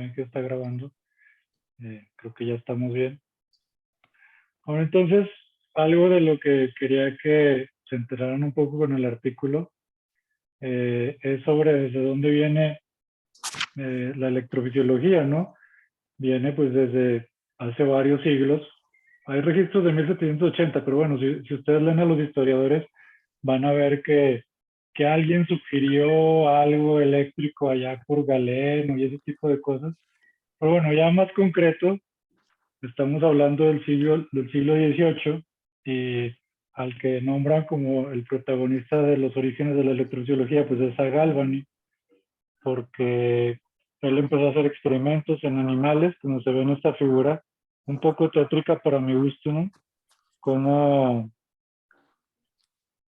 ven que está grabando. Creo que ya estamos bien. Ahora entonces, algo de lo que quería que se enteraran un poco con el artículo es sobre desde dónde viene la electrofisiología, ¿no? Viene pues desde hace varios siglos. Hay registros de 1780, pero bueno, si ustedes leen a los historiadores, van a ver que alguien sugirió algo eléctrico allá por Galeno y ese tipo de cosas. Pero bueno, ya más concreto, estamos hablando del siglo XVIII y al que nombran como el protagonista de los orígenes de la electrofisiología, pues es a Galvani, porque él empezó a hacer experimentos en animales, como se ve en esta figura, un poco tétrica para mi gusto, ¿no?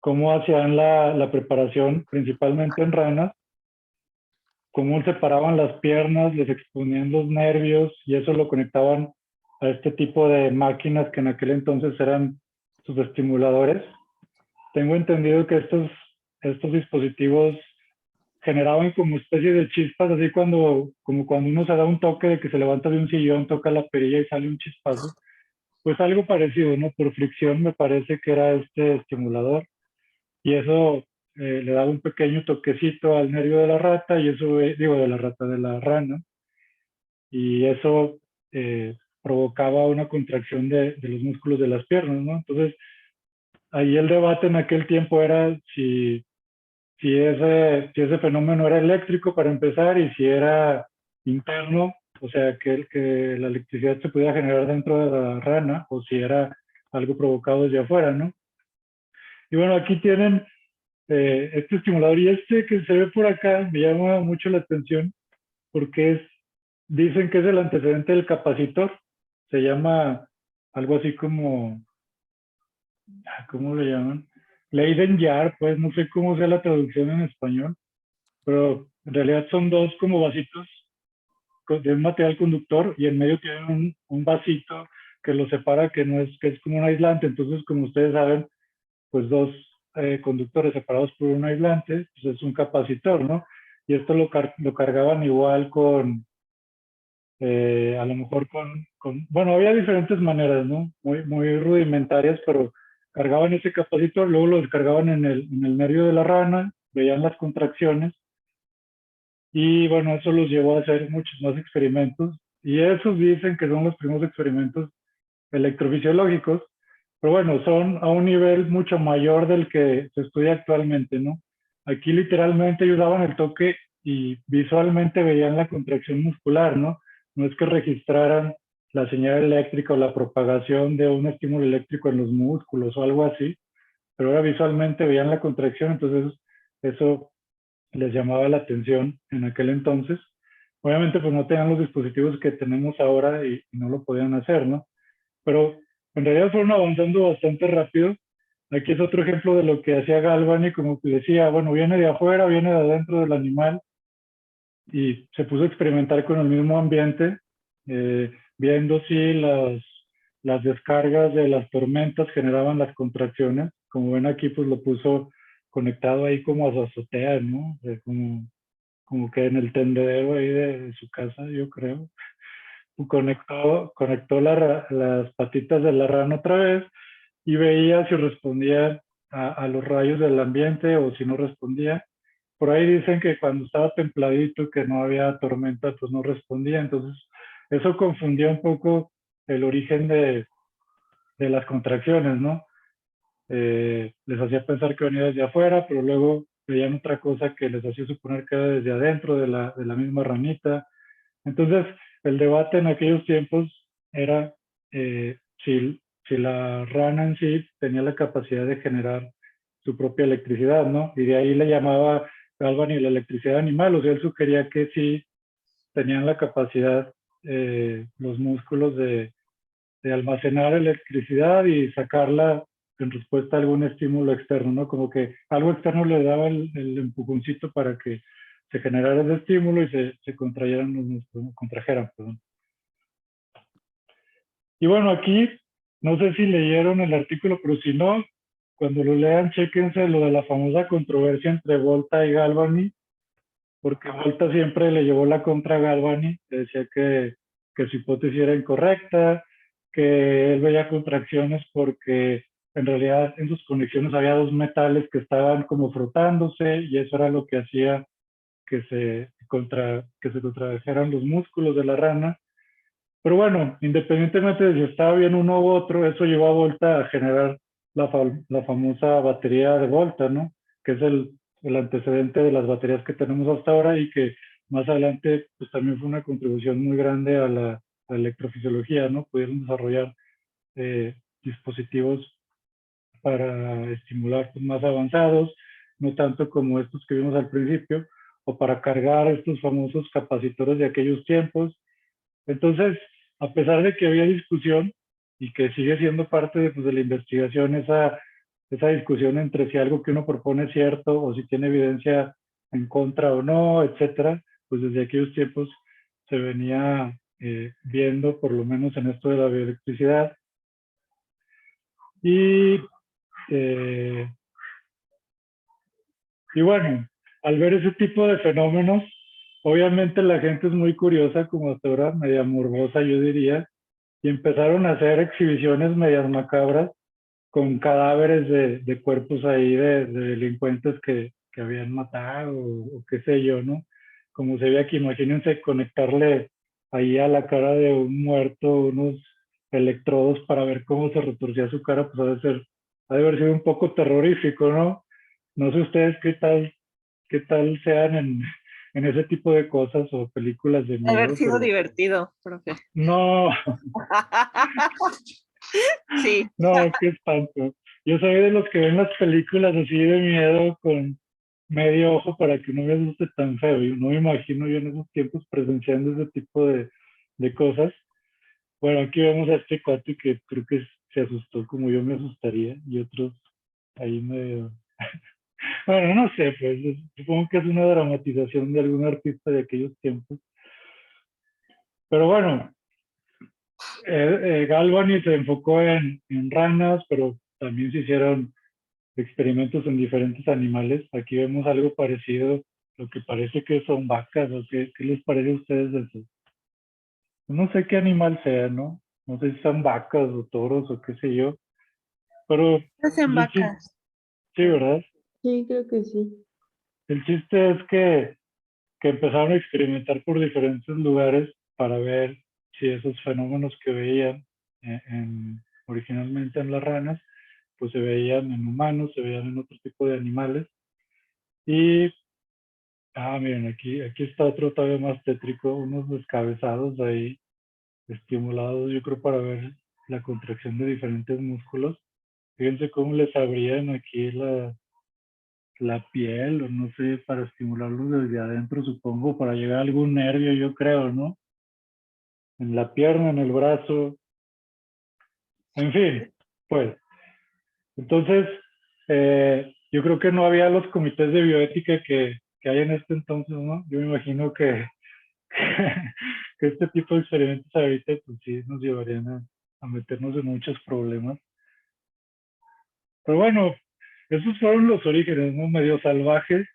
Cómo hacían la preparación, principalmente en ranas, cómo separaban las piernas, les exponían los nervios y eso lo conectaban a este tipo de máquinas que en aquel entonces eran sus estimuladores. Tengo entendido que estos dispositivos generaban como especie de chispas, así como cuando uno se da un toque de que se levanta de un sillón, toca la perilla y sale un chispazo. Pues algo parecido, ¿no? Por fricción me parece que era este estimulador. Y eso le daba un pequeño toquecito al nervio de la rata, y eso, digo, de la rata, de la rana, y eso provocaba una contracción de los músculos de las piernas, ¿no? Entonces, ahí el debate en aquel tiempo era si ese fenómeno era eléctrico para empezar y si era interno, o sea, que la electricidad se podía generar dentro de la rana o si era algo provocado desde afuera, ¿no? Y bueno, aquí tienen este estimulador y este que se ve por acá me llama mucho la atención porque dicen que es el antecedente del capacitor. Se llama algo así como, ¿cómo le llaman? Leyden jar, pues no sé cómo sea la traducción en español, pero en realidad son dos como vasitos de un material conductor y en medio tienen un vasito que lo separa, que es como un aislante. Entonces, como ustedes saben, pues dos conductores separados por un aislante, pues es un capacitor, ¿no? Y esto lo cargaban igual a lo mejor bueno, había diferentes maneras, ¿no? Muy rudimentarias, pero cargaban ese capacitor, luego lo descargaban en el nervio de la rana, veían las contracciones, y bueno, eso los llevó a hacer muchos más experimentos, y esos dicen que son los primeros experimentos electrofisiológicos, pero bueno, son a un nivel mucho mayor del que se estudia actualmente, ¿no? Aquí literalmente ellos daban el toque y visualmente veían la contracción muscular, ¿no? No es que registraran la señal eléctrica o la propagación de un estímulo eléctrico en los músculos o algo así, pero ahora visualmente veían la contracción, entonces eso les llamaba la atención en aquel entonces. Obviamente pues no tenían los dispositivos que tenemos ahora y no lo podían hacer, ¿no? Pero en realidad fueron avanzando bastante rápido. Aquí es otro ejemplo de lo que hacía Galvani, como que decía, bueno, viene de afuera, viene de adentro del animal, y se puso a experimentar con el mismo ambiente, viendo si las descargas de las tormentas generaban las contracciones. Como ven aquí, pues lo puso conectado ahí como a su azotea, ¿no? Como que en el tendedero ahí de su casa, yo creo. Conectó las patitas de la rana otra vez y veía si respondía a los rayos del ambiente o si no respondía. Por ahí dicen que cuando estaba templadito, que no había tormenta, pues no respondía. Entonces, eso confundía un poco el origen de las contracciones, ¿no? Les hacía pensar que venía desde afuera, pero luego veían otra cosa que les hacía suponer que era desde adentro de la misma ranita. Entonces, el debate en aquellos tiempos era si la rana en sí tenía la capacidad de generar su propia electricidad, ¿no? Y de ahí le llamaba Galvani la electricidad animal, o sea, él sugería que sí tenían la capacidad, los músculos de almacenar electricidad y sacarla en respuesta a algún estímulo externo, ¿no? Como que algo externo le daba el empujoncito para que se generara ese estímulo y se contrayeran los músculos, ¿no? Contrajeran, perdón. Y bueno, aquí, no sé si leyeron el artículo, pero si no, cuando lo lean, chéquense lo de la famosa controversia entre Volta y Galvani, porque Volta siempre le llevó la contra a Galvani, que decía que su hipótesis era incorrecta, que él veía contracciones porque en realidad en sus conexiones había dos metales que estaban como frotándose y eso era lo que hacía que se contrajeran los músculos de la rana. Pero bueno, independientemente de si estaba bien uno u otro, eso llevó a Volta a generar la famosa batería de Volta, ¿no? Que es el antecedente de las baterías que tenemos hasta ahora y que más adelante pues también fue una contribución muy grande a la electrofisiología, ¿no? Pudieron desarrollar dispositivos para estimular pues, más avanzados, no tanto como estos que vimos al principio, o para cargar estos famosos capacitores de aquellos tiempos. Entonces, a pesar de que había discusión y que sigue siendo parte de, pues, de la investigación, esa discusión entre si algo que uno propone es cierto o si tiene evidencia en contra o no, etcétera, pues desde aquellos tiempos se venía viendo, por lo menos en esto de la bioelectricidad. Y eh, Y bueno, al ver ese tipo de fenómenos, obviamente la gente es muy curiosa, como hasta ahora, media morbosa, yo diría, y empezaron a hacer exhibiciones medias macabras con cadáveres de cuerpos ahí de delincuentes que habían matado o qué sé yo, ¿no? Como se ve aquí, imagínense conectarle ahí a la cara de un muerto unos electrodos para ver cómo se retorcía su cara, pues ha de haber sido un poco terrorífico, ¿no? No sé ustedes qué tal sean en ese tipo de cosas o películas de Haber miedo, sido pero divertido, profe. no, Sí. no, qué espanto. Yo soy de los que ven las películas así de miedo con medio ojo para que no me asuste tan feo. Yo no me imagino yo en esos tiempos presenciando ese tipo de cosas. Bueno, aquí vemos a este cuate que creo que se asustó como yo me asustaría y otros ahí medio... Bueno, no sé, pues supongo que es una dramatización de algún artista de aquellos tiempos. Pero bueno, Galvani se enfocó en ranas, pero también se hicieron experimentos en diferentes animales. Aquí vemos algo parecido, lo que parece que son vacas, o qué les parece a ustedes de eso. No sé qué animal sea, ¿no? No sé si son vacas o toros o qué sé yo, pero Hacen el chiste, vacas. sí, ¿verdad? Sí, creo que sí. El chiste es que empezaron a experimentar por diferentes lugares para ver si esos fenómenos que veían originalmente en las ranas, pues se veían en humanos, se veían en otro tipo de animales. Y, miren, aquí está otro todavía más tétrico, unos descabezados ahí, estimulados, yo creo, para ver la contracción de diferentes músculos. Fíjense cómo les abrían aquí la piel, o no sé, para estimularlos desde adentro, supongo, para llegar a algún nervio, yo creo, ¿no? En la pierna, en el brazo, en fin, pues. Entonces, yo creo que no había los comités de bioética que hay en este entonces, ¿no? Yo me imagino que este tipo de experimentos ahorita, pues sí, nos llevarían a meternos en muchos problemas. Pero bueno, esos fueron los orígenes, ¿no? Medio salvajes,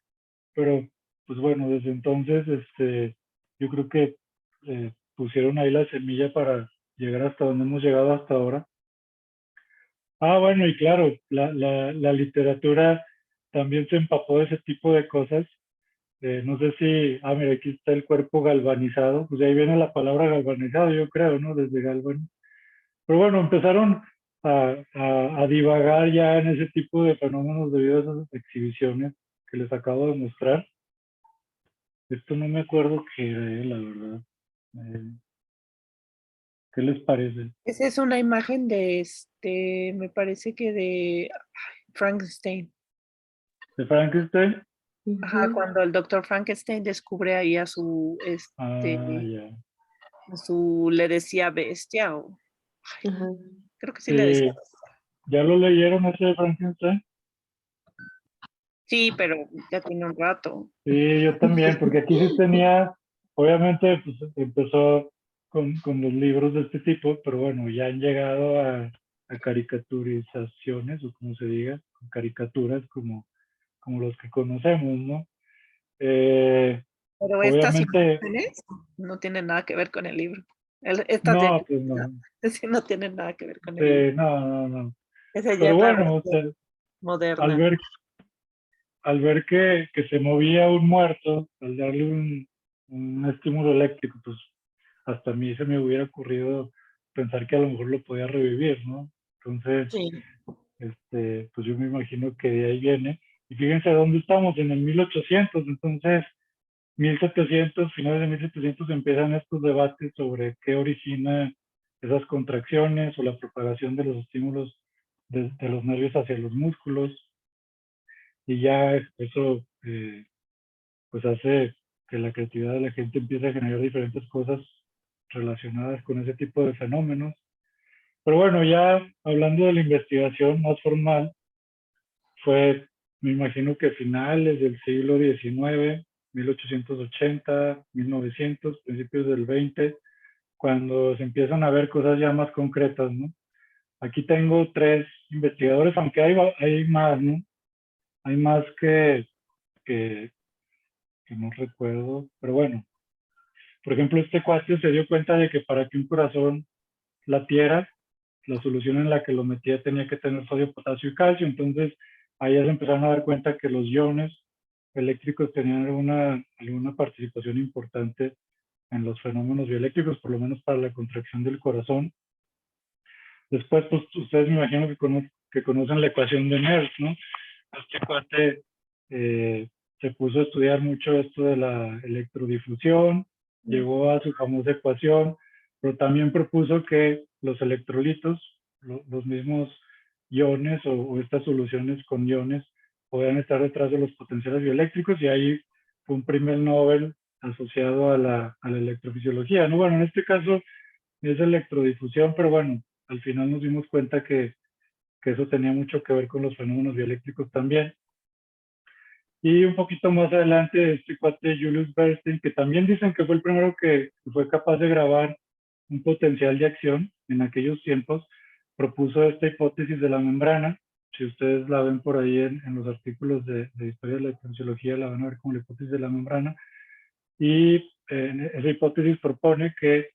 pero pues bueno, desde entonces, yo creo que pusieron ahí la semilla para llegar hasta donde hemos llegado hasta ahora. Bueno, y claro, la literatura también se empapó de ese tipo de cosas. No sé si, mira, aquí está el cuerpo galvanizado, pues de ahí viene la palabra galvanizado, yo creo, ¿no? Desde Galvani. Pero bueno, empezaron a divagar ya en ese tipo de fenómenos debido a esas exhibiciones que les acabo de mostrar. Esto no me acuerdo qué era, la verdad. Eh, ¿Qué les parece? Esa es una imagen de me parece que de Frankenstein. ¿De Frankenstein? Ajá, Ujú. cuando el doctor Frankenstein descubre ahí a Ya. le decía bestia, o Ajá. creo que sí le decía. Sí, ¿ya lo leyeron ese de Frankenstein? Sí, pero ya tiene un rato. Sí, yo también, porque aquí sí tenía, obviamente, pues empezó con los libros de este tipo, pero bueno, ya han llegado a caricaturizaciones, o como se diga, caricaturas como los que conocemos, ¿no? Pero estas Obviamente, imágenes no tienen nada que ver con el libro. Estas de no, pues Ayurveda, no, sí, no tienen nada que ver con el libro. no, no, no. Esa ya Pero es la bueno, o versión sea, al moderna. ver, al ver que se movía un muerto, al darle un estímulo eléctrico, pues hasta a mí se me hubiera ocurrido pensar que a lo mejor lo podía revivir, ¿no? Entonces, Sí, pues yo me imagino que de ahí viene. Y fíjense dónde estamos, en el 1800, entonces 1700, finales de 1700 empiezan estos debates sobre qué origina esas contracciones o la propagación de los estímulos de los nervios hacia los músculos, y ya eso pues hace que la creatividad de la gente empiece a generar diferentes cosas relacionadas con ese tipo de fenómenos. Pero bueno, ya hablando de la investigación más formal, fue, me imagino que finales del siglo XIX, 1880, 1900, principios del 20, cuando se empiezan a ver cosas ya más concretas, ¿no? Aquí tengo tres investigadores, aunque hay más, ¿no? Hay más que, que no recuerdo, pero bueno, por ejemplo, este cuate se dio cuenta de que para que un corazón latiera, la solución en la que lo metía tenía que tener sodio, potasio y calcio. Entonces, ahí ya se empezaron a dar cuenta que los iones eléctricos tenían alguna participación importante en los fenómenos bioeléctricos, por lo menos para la contracción del corazón. Después, pues ustedes me imagino que conocen la ecuación de Nernst, ¿no? Este cuate se puso a estudiar mucho esto de la electrodifusión, llegó a su famosa ecuación, pero también propuso que los electrolitos, los mismos iones o estas soluciones con iones, podían estar detrás de los potenciales bioeléctricos, y ahí fue un primer Nobel asociado a la electrofisiología, ¿no? Bueno, en este caso es electrodifusión, pero bueno, al final nos dimos cuenta que eso tenía mucho que ver con los fenómenos bioeléctricos también. Y un poquito más adelante, este cuate Julius Bernstein, que también dicen que fue el primero que fue capaz de grabar un potencial de acción en aquellos tiempos, propuso esta hipótesis de la membrana. Si ustedes la ven por ahí en los artículos de historia de la electrofisiología, la van a ver como la hipótesis de la membrana. Y esa hipótesis propone que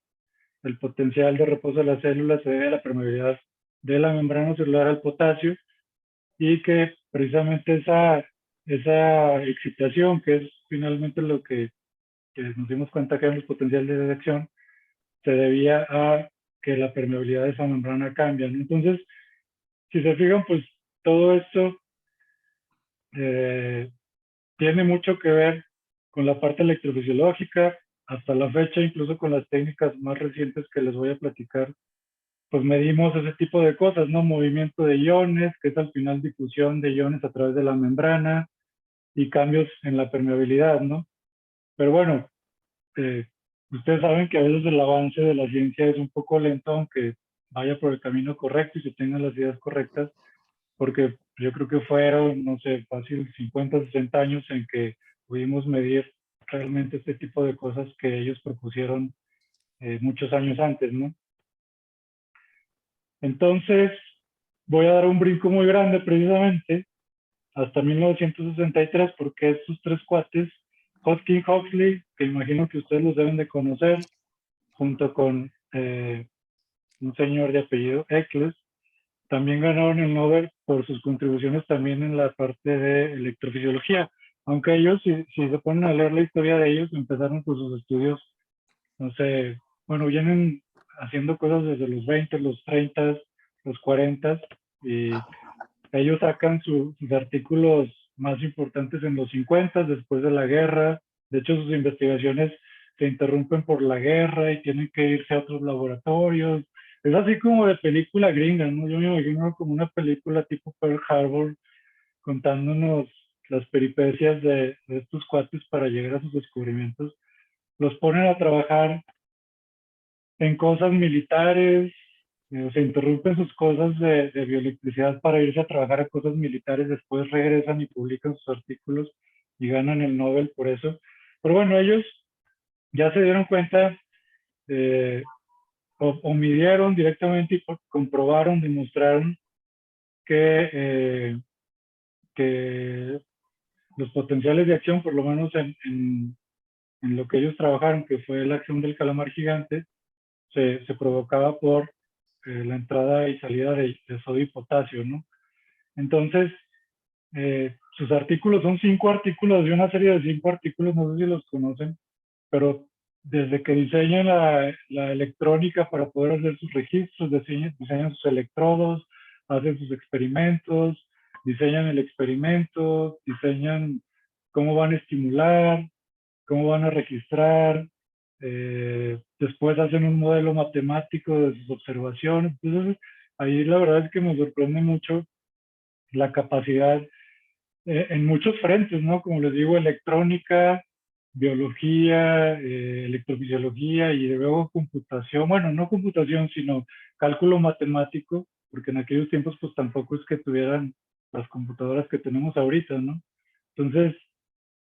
el potencial de reposo de las células se debe a la permeabilidad de la membrana celular al potasio, y que precisamente esa excitación, que es finalmente lo que nos dimos cuenta que era el potencial de detección, se debía a que la permeabilidad de esa membrana cambia, ¿no? Entonces, si se fijan, pues todo esto eh, tiene mucho que ver con la parte electrofisiológica. Hasta la fecha, incluso con las técnicas más recientes que les voy a platicar, pues medimos ese tipo de cosas, ¿no? Movimiento de iones, que es al final difusión de iones a través de la membrana, y cambios en la permeabilidad, ¿no? Pero bueno, eh, ustedes saben que a veces el avance de la ciencia es un poco lento, aunque vaya por el camino correcto y se tengan las ideas correctas, porque yo creo que fueron, no sé, fácil 50, 60 años en que pudimos medir realmente este tipo de cosas que ellos propusieron muchos años antes, ¿no? Entonces, voy a dar un brinco muy grande precisamente hasta 1963, porque estos tres cuates, Hodgkin Huxley, que imagino que ustedes los deben de conocer, junto con un señor de apellido Eccles, también ganaron el Nobel por sus contribuciones también en la parte de electrofisiología. Aunque ellos, si se ponen a leer la historia de ellos, empezaron con sus estudios, no sé, bueno, vienen haciendo cosas desde los 20, los 30, los 40, y ellos sacan sus artículos más importantes en los 50, después de la guerra. De hecho, sus investigaciones se interrumpen por la guerra y tienen que irse a otros laboratorios. Es así como de película gringa, ¿no? Yo me imagino como una película tipo Pearl Harbor, contándonos las peripecias de estos cuates para llegar a sus descubrimientos. Los ponen a trabajar en cosas militares, se interrumpen sus cosas de bioelectricidad para irse a trabajar a cosas militares, después regresan y publican sus artículos y ganan el Nobel por eso. Pero bueno, ellos ya se dieron cuenta, eh, o midieron directamente y comprobaron, demostraron que, que los potenciales de acción, por lo menos en lo que ellos trabajaron, que fue la acción del calamar gigante, se provocaba por la entrada y salida de sodio y potasio, ¿no? Entonces, sus artículos son 5 artículos de una serie de 5 artículos, no sé si los conocen, pero desde que diseñan la electrónica para poder hacer sus registros, diseñan sus electrodos, hacen sus experimentos, diseñan el experimento, diseñan cómo van a estimular, cómo van a registrar, después hacen un modelo matemático de sus observaciones. Entonces, ahí la verdad es que me sorprende mucho la capacidad en muchos frentes, ¿no? Como les digo, electrónica, biología, electrofisiología y luego computación, bueno, no computación, sino cálculo matemático, porque en aquellos tiempos pues tampoco es que tuvieran las computadoras que tenemos ahorita, ¿no? Entonces,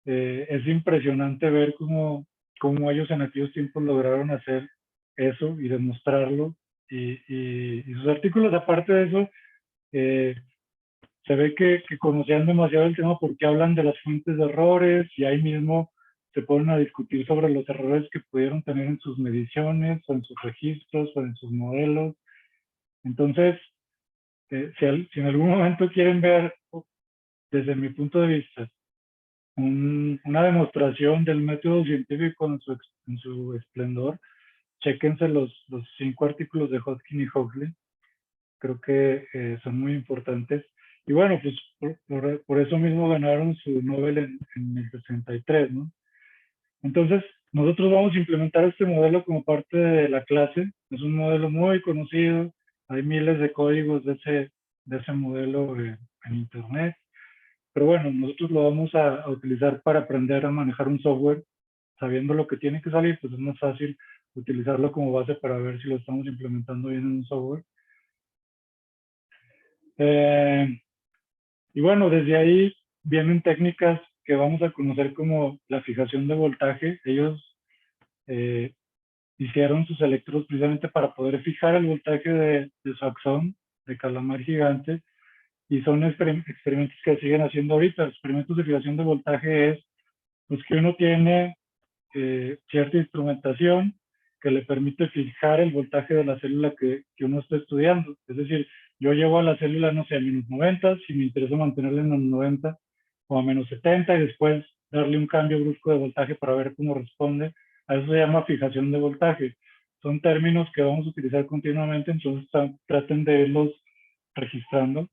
es impresionante ver cómo ellos en aquellos tiempos lograron hacer eso y demostrarlo. Y sus artículos, aparte de eso, eh, se ve que conocían demasiado el tema porque hablan de las fuentes de errores y ahí mismo se ponen a discutir sobre los errores que pudieron tener en sus mediciones o en sus registros o en sus modelos. Entonces, si en algún momento quieren ver, desde mi punto de vista, una demostración del método científico en su esplendor, chéquense los 5 artículos de Hodgkin y Huxley. Creo que son muy importantes. Y bueno, pues por eso mismo ganaron su Nobel en el 63, ¿no? Entonces, nosotros vamos a implementar este modelo como parte de la clase. Es un modelo muy conocido. Hay miles de códigos de ese modelo en Internet. Pero bueno, nosotros lo vamos a utilizar para aprender a manejar un software. Sabiendo lo que tiene que salir, pues es más fácil utilizarlo como base para ver si lo estamos implementando bien en un software. Y bueno, desde ahí vienen técnicas que vamos a conocer como la fijación de voltaje. Ellos eh, hicieron sus electrodos precisamente para poder fijar el voltaje de su axón, de calamar gigante, y son experimentos que siguen haciendo ahorita. Experimentos de fijación de voltaje es pues, que uno tiene cierta instrumentación que le permite fijar el voltaje de la célula que uno está estudiando. Es decir, yo llevo a la célula, no sé, a menos 90, si me interesa mantenerla en menos 90 o a menos 70 y después darle un cambio brusco de voltaje para ver cómo responde. A eso se llama fijación de voltaje. Son términos que vamos a utilizar continuamente, entonces traten de irlos registrando.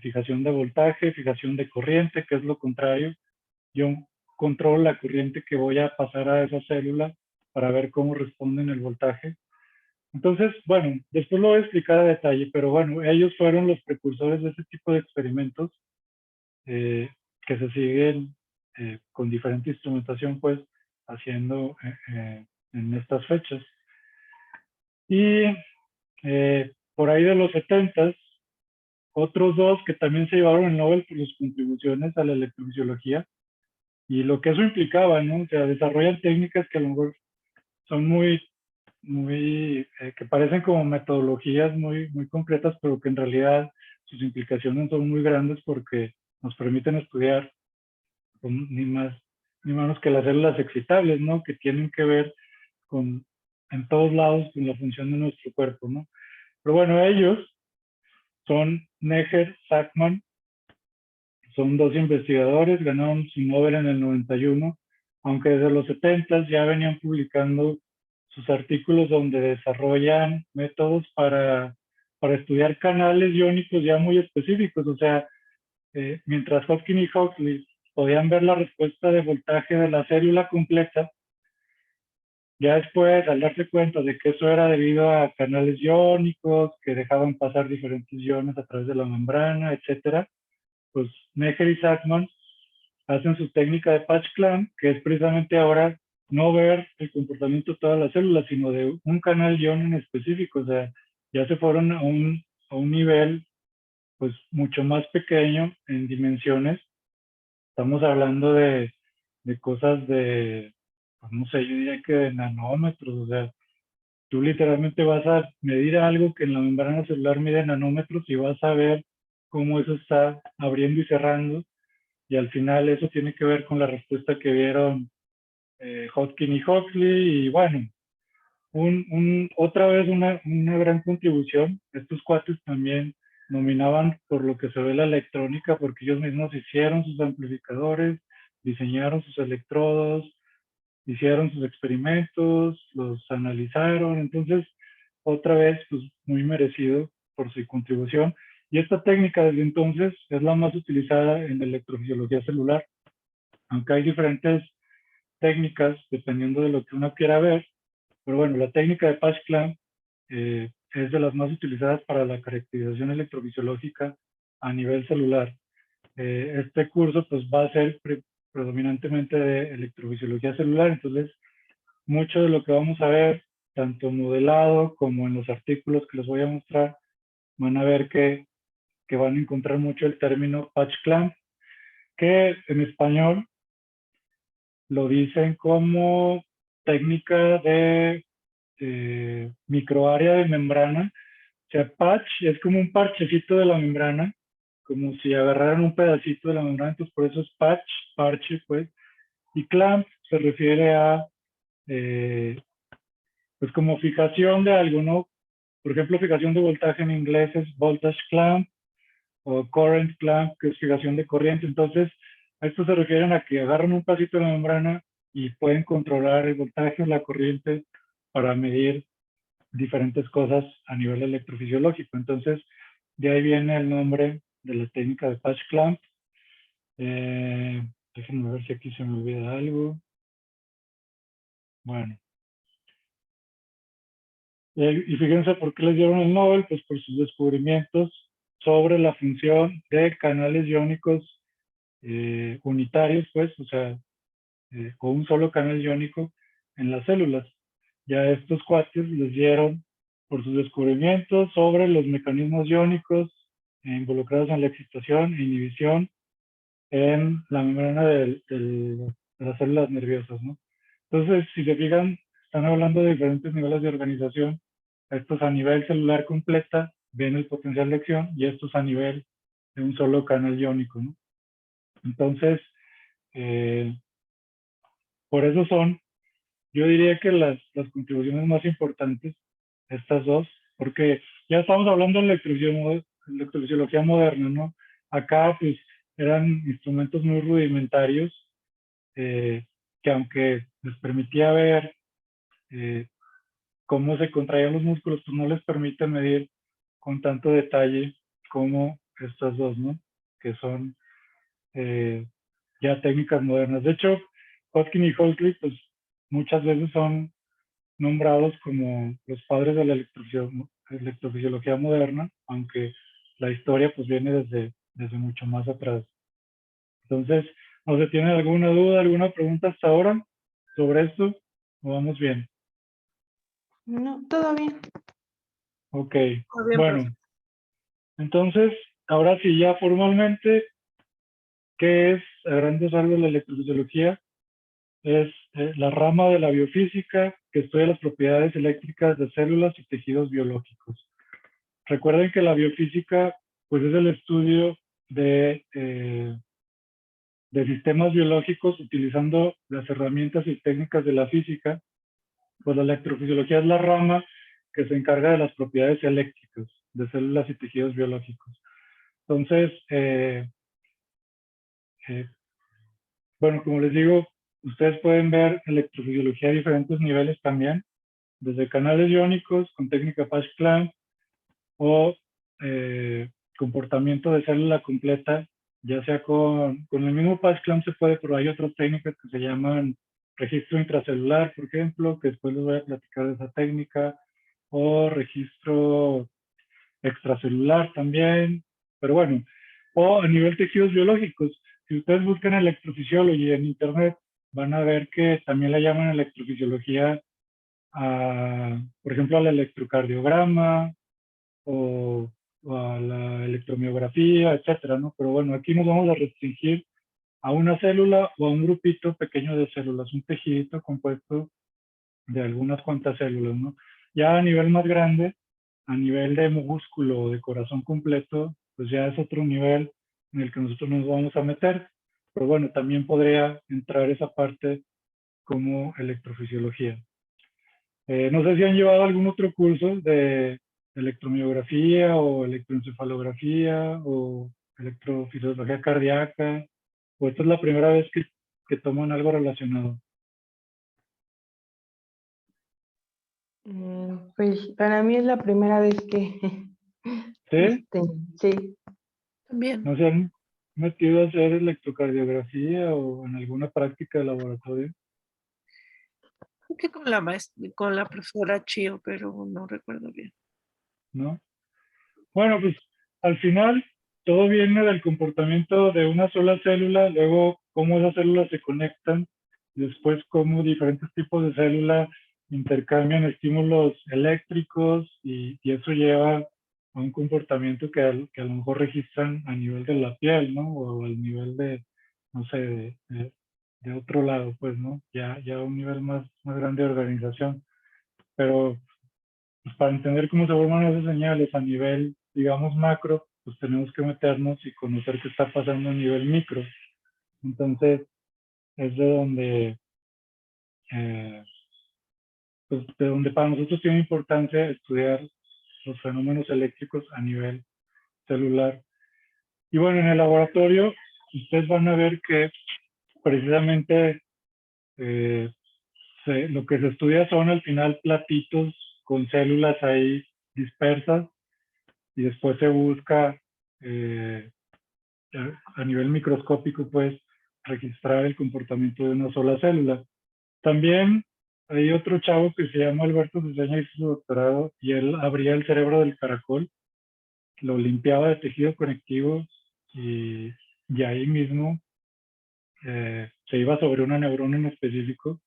Fijación de voltaje, fijación de corriente, que es lo contrario. Yo controlo la corriente que voy a pasar a esa célula para ver cómo responden el voltaje. Entonces, bueno, después lo voy a explicar a detalle, pero bueno, ellos fueron los precursores de ese tipo de experimentos que se siguen con diferente instrumentación, pues, haciendo en estas fechas. Y por ahí de los 70s, otros dos que también se llevaron el Nobel por sus contribuciones a la electrofisiología y lo que eso implicaba, ¿no? O sea, desarrollan técnicas que a lo mejor son que parecen como metodologías muy concretas, pero que en realidad sus implicaciones son muy grandes porque nos permiten estudiar ni más ni menos que las células excitables, ¿no? Que tienen que ver con, en todos lados, con la función de nuestro cuerpo, ¿no? Pero bueno, ellos son Neher, Sackman, son dos investigadores, ganaron su Nobel en el 91, aunque desde los 70 ya venían publicando sus artículos donde desarrollan métodos para estudiar canales iónicos ya muy específicos. O sea, mientras Hodgkin y Huxley podían ver la respuesta de voltaje de la célula completa, ya después, al darse cuenta de que eso era debido a canales iónicos que dejaban pasar diferentes iones a través de la membrana, etcétera, pues Neher y Sackman hacen su técnica de patch clamp, que es precisamente ahora no ver el comportamiento de todas las células, sino de un canal ion en específico. O sea, ya se fueron a un nivel pues mucho más pequeño en dimensiones. Estamos hablando de cosas de, pues, no sé, yo diría que de nanómetros. O sea, tú literalmente vas a medir algo que en la membrana celular mide nanómetros y vas a ver cómo eso está abriendo y cerrando y al final eso tiene que ver con la respuesta que vieron Hodgkin y Huxley, y bueno, otra vez una gran contribución. Estos cuates también nominaban por lo que se ve la electrónica, porque ellos mismos hicieron sus amplificadores, diseñaron sus electrodos, hicieron sus experimentos, los analizaron. Entonces, otra vez, pues muy merecido por su contribución. Y esta técnica desde entonces es la más utilizada en electrofisiología celular, aunque hay diferentes técnicas dependiendo de lo que uno quiera ver. Pero bueno, la técnica de Patch-Clamp es de las más utilizadas para la caracterización electrofisiológica a nivel celular. Este curso pues va a ser predominantemente de electrofisiología celular, entonces mucho de lo que vamos a ver, tanto modelado como en los artículos que les voy a mostrar, van a ver que van a encontrar mucho el término Patch-Clamp, que en español lo dicen como técnica de microárea de membrana. O sea, patch es como un parchecito de la membrana, como si agarraran un pedacito de la membrana, entonces por eso es patch, parche, pues. Y clamp se refiere a, pues como fijación de algo, ¿no? Por ejemplo, fijación de voltaje en inglés es voltage clamp, o current clamp, que es fijación de corriente. Entonces, a esto se refieren a que agarran un pedacito de la membrana y pueden controlar el voltaje o la corriente para medir diferentes cosas a nivel electrofisiológico. Entonces, de ahí viene el nombre de la técnica de patch clamp. Déjenme ver si aquí se me olvida algo. Bueno. Y fíjense por qué les dieron el Nobel, pues por sus descubrimientos sobre la función de canales iónicos unitarios, pues, o sea, con un solo canal iónico en las células. Ya estos cuates les dieron por sus descubrimientos sobre los mecanismos iónicos involucrados en la excitación e inhibición en la membrana de las células nerviosas, ¿no? Entonces, si se fijan, están hablando de diferentes niveles de organización. Estos a nivel celular completa ven el potencial de acción y estos a nivel de un solo canal iónico, ¿no? Entonces, eh, por eso son, yo diría que las contribuciones más importantes, estas dos, porque ya estamos hablando de electrofisiología moderna, ¿no? Acá, pues, eran instrumentos muy rudimentarios, que aunque les permitía ver cómo se contraían los músculos, pues no les permite medir con tanto detalle como estas dos, ¿no? Que son eh, ya técnicas modernas. De hecho, Hodgkin y Huxley, pues muchas veces son nombrados como los padres de la electrofisiología moderna, aunque la historia pues viene desde mucho más atrás. Entonces, ¿no se tiene alguna duda, alguna pregunta hasta ahora sobre esto? ¿O vamos bien? No, todo bien. Ok, Muy bien, bueno, profe. entonces, ahora sí, ya formalmente, ¿qué es a grandes rasgos la electrofisiología? Es la rama de la biofísica que estudia las propiedades eléctricas de células y tejidos biológicos. Recuerden que la biofísica, pues es el estudio de sistemas biológicos utilizando las herramientas y técnicas de la física. Pues la electrofisiología es la rama que se encarga de las propiedades eléctricas de células y tejidos biológicos. Entonces, eh, bueno, como les digo, ustedes pueden ver electrofisiología a diferentes niveles también, desde canales iónicos con técnica Patch-Clamp o comportamiento de célula completa, ya sea con el mismo Patch-Clamp se puede, pero hay otras técnicas que se llaman registro intracelular, por ejemplo, que después les voy a platicar de esa técnica, o registro extracelular también, pero bueno, o a nivel tejidos biológicos. Si ustedes buscan electrofisiología en internet, van a ver que también la llaman electrofisiología, por ejemplo, al electrocardiograma o a la electromiografía, etcétera, ¿no? Pero bueno, aquí nos vamos a restringir a una célula o a un grupito pequeño de células, un tejidito compuesto de algunas cuantas células, ¿no? Ya a nivel más grande, a nivel de músculo o de corazón completo, pues ya es otro nivel en el que nosotros nos vamos a meter. Pero bueno, también podría entrar esa parte como electrofisiología. No sé si han llevado algún otro curso de electromiografía o electroencefalografía o electrofisiología cardíaca, o esta es la primera vez que toman algo relacionado. Pues para mí es la primera vez que, ¿Sí? sí, También. ¿No se han metido a hacer electrocardiografía o en alguna práctica de laboratorio? Creo que con la profesora Chio, pero no recuerdo bien. ¿No? Bueno, pues al final todo viene del comportamiento de una sola célula, luego cómo esas células se conectan, después cómo diferentes tipos de células intercambian estímulos eléctricos y eso lleva a un comportamiento que a lo mejor registran a nivel de la piel, ¿no? O al nivel de, no sé, de otro lado, pues, ¿no? Ya a un nivel más grande de organización. Pero pues para entender cómo se forman esas señales a nivel, digamos, macro, pues tenemos que meternos y conocer qué está pasando a nivel micro. Entonces, es eh, de donde para nosotros tiene importancia estudiar los fenómenos eléctricos a nivel celular. Y bueno, en el laboratorio, ustedes van a ver que precisamente eh, lo que se estudia son al final platitos con células ahí dispersas y después se busca eh, a nivel microscópico, pues, registrar el comportamiento de una sola célula. También hay otro chavo que se llama Alberto Ceseña, hizo su doctorado y él abría el cerebro del caracol, lo limpiaba de tejido conectivo y ahí mismo se iba sobre una neurona en específico.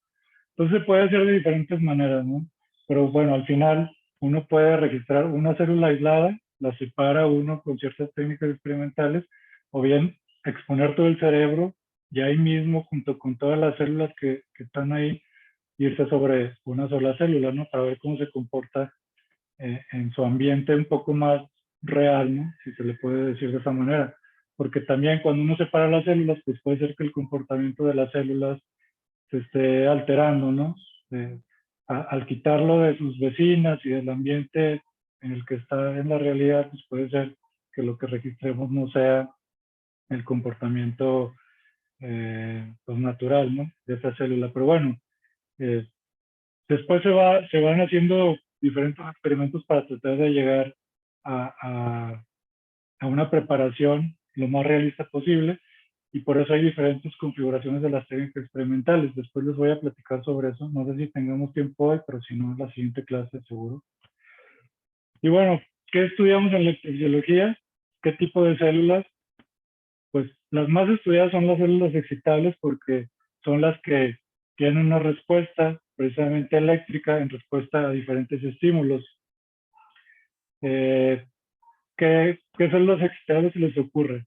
Entonces se puede hacer de diferentes maneras, ¿no? Pero bueno, al final uno puede registrar una célula aislada, la separa uno con ciertas técnicas experimentales, o bien exponer todo el cerebro y ahí mismo, junto con todas las células que están ahí, irse sobre una sola célula, ¿no? Para ver cómo se comporta en su ambiente un poco más real, ¿no? Si se le puede decir de esa manera. Porque también cuando uno separa las células, pues puede ser que el comportamiento de las células se esté alterando, ¿no? Al quitarlo de sus vecinas y del ambiente en el que está en la realidad, pues puede ser que lo que registremos no sea el comportamiento pues natural, ¿no? De esa célula. Pero bueno, eh, después se van haciendo diferentes experimentos para tratar de llegar a, a, a una preparación lo más realista posible y por eso hay diferentes configuraciones de las técnicas experimentales. Después les voy a platicar sobre eso. No sé si tengamos tiempo hoy, pero si no, en la siguiente clase seguro. Y bueno, ¿qué estudiamos en electrofisiología? ¿Qué tipo de células? Pues las más estudiadas son las células excitables porque son las que tienen una respuesta precisamente eléctrica en respuesta a diferentes estímulos. ¿Qué células excitables se les ocurre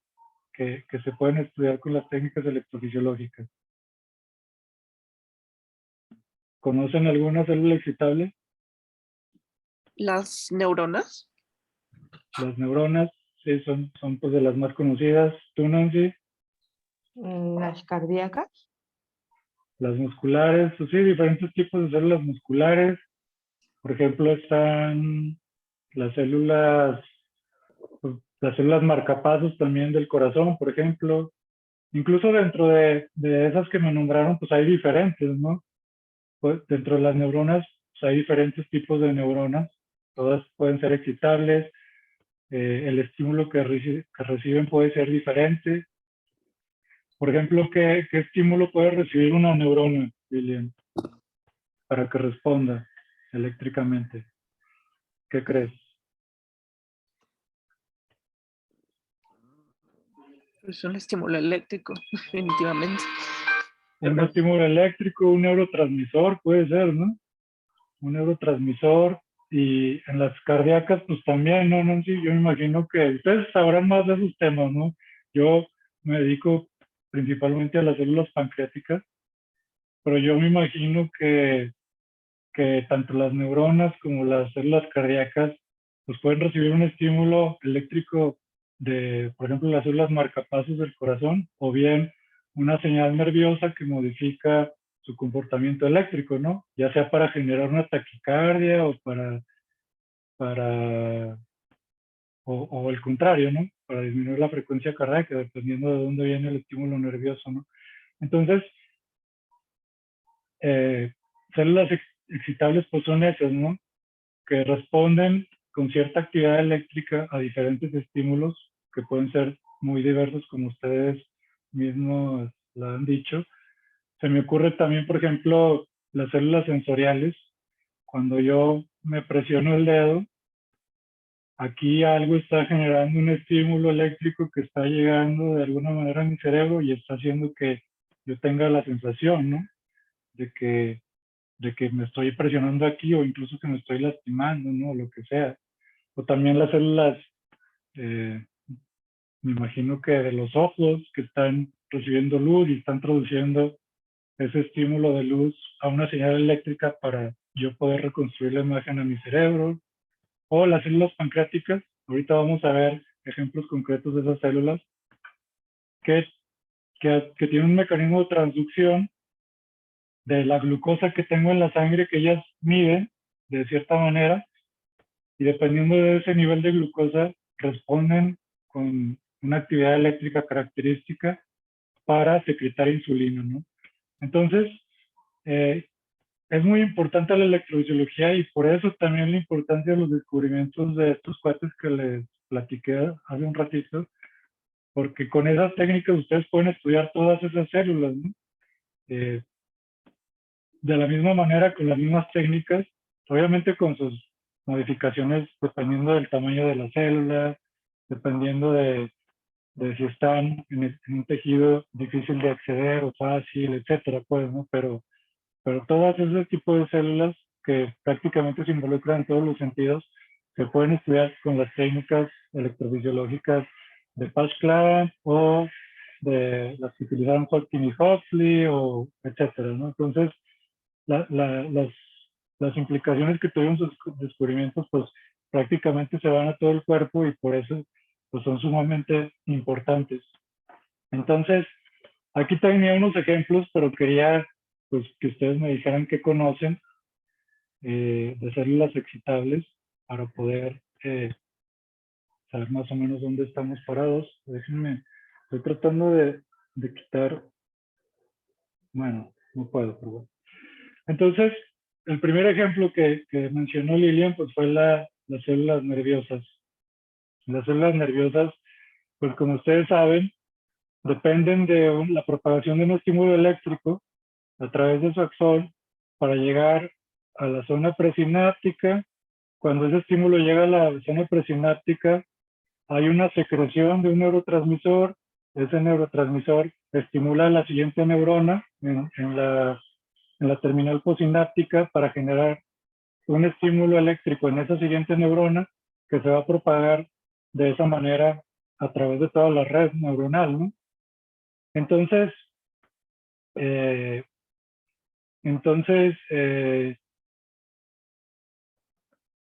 que se pueden estudiar con las técnicas electrofisiológicas? ¿Conocen alguna célula excitable? Las neuronas. Las neuronas, sí, son pues de las más conocidas. ¿Tú, Nancy? las cardíacas. Las musculares, pues sí, diferentes tipos de células musculares. Por ejemplo, están las células, pues, las células marcapasos también del corazón, por ejemplo. Incluso dentro de esas que me nombraron, pues hay diferentes, ¿no? Pues, dentro de las neuronas, pues, hay diferentes tipos de neuronas. Todas pueden ser excitables. El estímulo que reciben puede ser diferente. Por ejemplo, ¿qué estímulo puede recibir una neurona, Lilian, para que responda eléctricamente? ¿Qué crees? Es un estímulo eléctrico, definitivamente. Un estímulo eléctrico, un neurotransmisor puede ser, ¿no? Un neurotransmisor. Y en las cardíacas, pues también, ¿no, Nancy? Yo me imagino que ustedes sabrán más de esos temas, ¿no? Yo me dedico principalmente a las células pancreáticas, pero yo me imagino que tanto las neuronas como las células cardíacas pues pueden recibir un estímulo eléctrico de, por ejemplo, las células marcapasos del corazón o bien una señal nerviosa que modifica su comportamiento eléctrico, ¿no? Ya sea para generar una taquicardia o para o el contrario, ¿no? Para disminuir la frecuencia cardíaca, dependiendo de dónde viene el estímulo nervioso, ¿no? Entonces, células excitables pues son esas, ¿no? Que responden con cierta actividad eléctrica a diferentes estímulos que pueden ser muy diversos, como ustedes mismos lo han dicho. Se me ocurre también, por ejemplo, las células sensoriales. Cuando yo me presiono el dedo, aquí algo está generando un estímulo eléctrico que está llegando de alguna manera a mi cerebro y está haciendo que yo tenga la sensación, ¿no? De que, de que me estoy presionando aquí o incluso que me estoy lastimando, ¿no? Lo que sea. O también las células, eh, me imagino que de los ojos que están recibiendo luz y están traduciendo ese estímulo de luz a una señal eléctrica para yo poder reconstruir la imagen a mi cerebro. O las células pancreáticas, ahorita vamos a ver ejemplos concretos de esas células, que, que tienen un mecanismo de transducción de la glucosa que tengo en la sangre, que ellas miden de cierta manera, y dependiendo de ese nivel de glucosa, responden con una actividad eléctrica característica para secretar insulina, ¿no? Entonces, eh, es muy importante la electrofisiología y por eso también la importancia de los descubrimientos de estos cuates que les platiqué hace un ratito, porque con esas técnicas ustedes pueden estudiar todas esas células, ¿no? Eh, de la misma manera, con las mismas técnicas, obviamente con sus modificaciones dependiendo del tamaño de la célula, dependiendo de si están en un tejido difícil de acceder o fácil, etcétera, pues, ¿no? Pero todas ese tipo de células que prácticamente se involucran en todos los sentidos, se pueden estudiar con las técnicas electrofisiológicas de Pasch-Clamp o de las que utilizaron Hodgkin y Huxley, o etcétera, ¿no? Entonces, la, la, las, las implicaciones que tuvieron sus descubrimientos, pues prácticamente se van a todo el cuerpo y por eso pues, son sumamente importantes. Entonces, aquí tenía unos ejemplos, pero quería pues, que ustedes me dijeran qué conocen de células excitables para poder saber más o menos dónde estamos parados. Déjenme, estoy tratando de quitar, bueno, no puedo, pero bueno. Entonces, el primer ejemplo que mencionó Lilian, pues fue las células nerviosas. Las células nerviosas, pues como ustedes saben, dependen de la propagación de un estímulo eléctrico a través de su axón para llegar a la zona presináptica. Cuando ese estímulo llega a la zona presináptica, hay una secreción de un neurotransmisor. Ese neurotransmisor estimula a la siguiente neurona en la terminal posináptica para generar un estímulo eléctrico en esa siguiente neurona que se va a propagar de esa manera a través de toda la red neuronal, ¿no? Entonces, eh,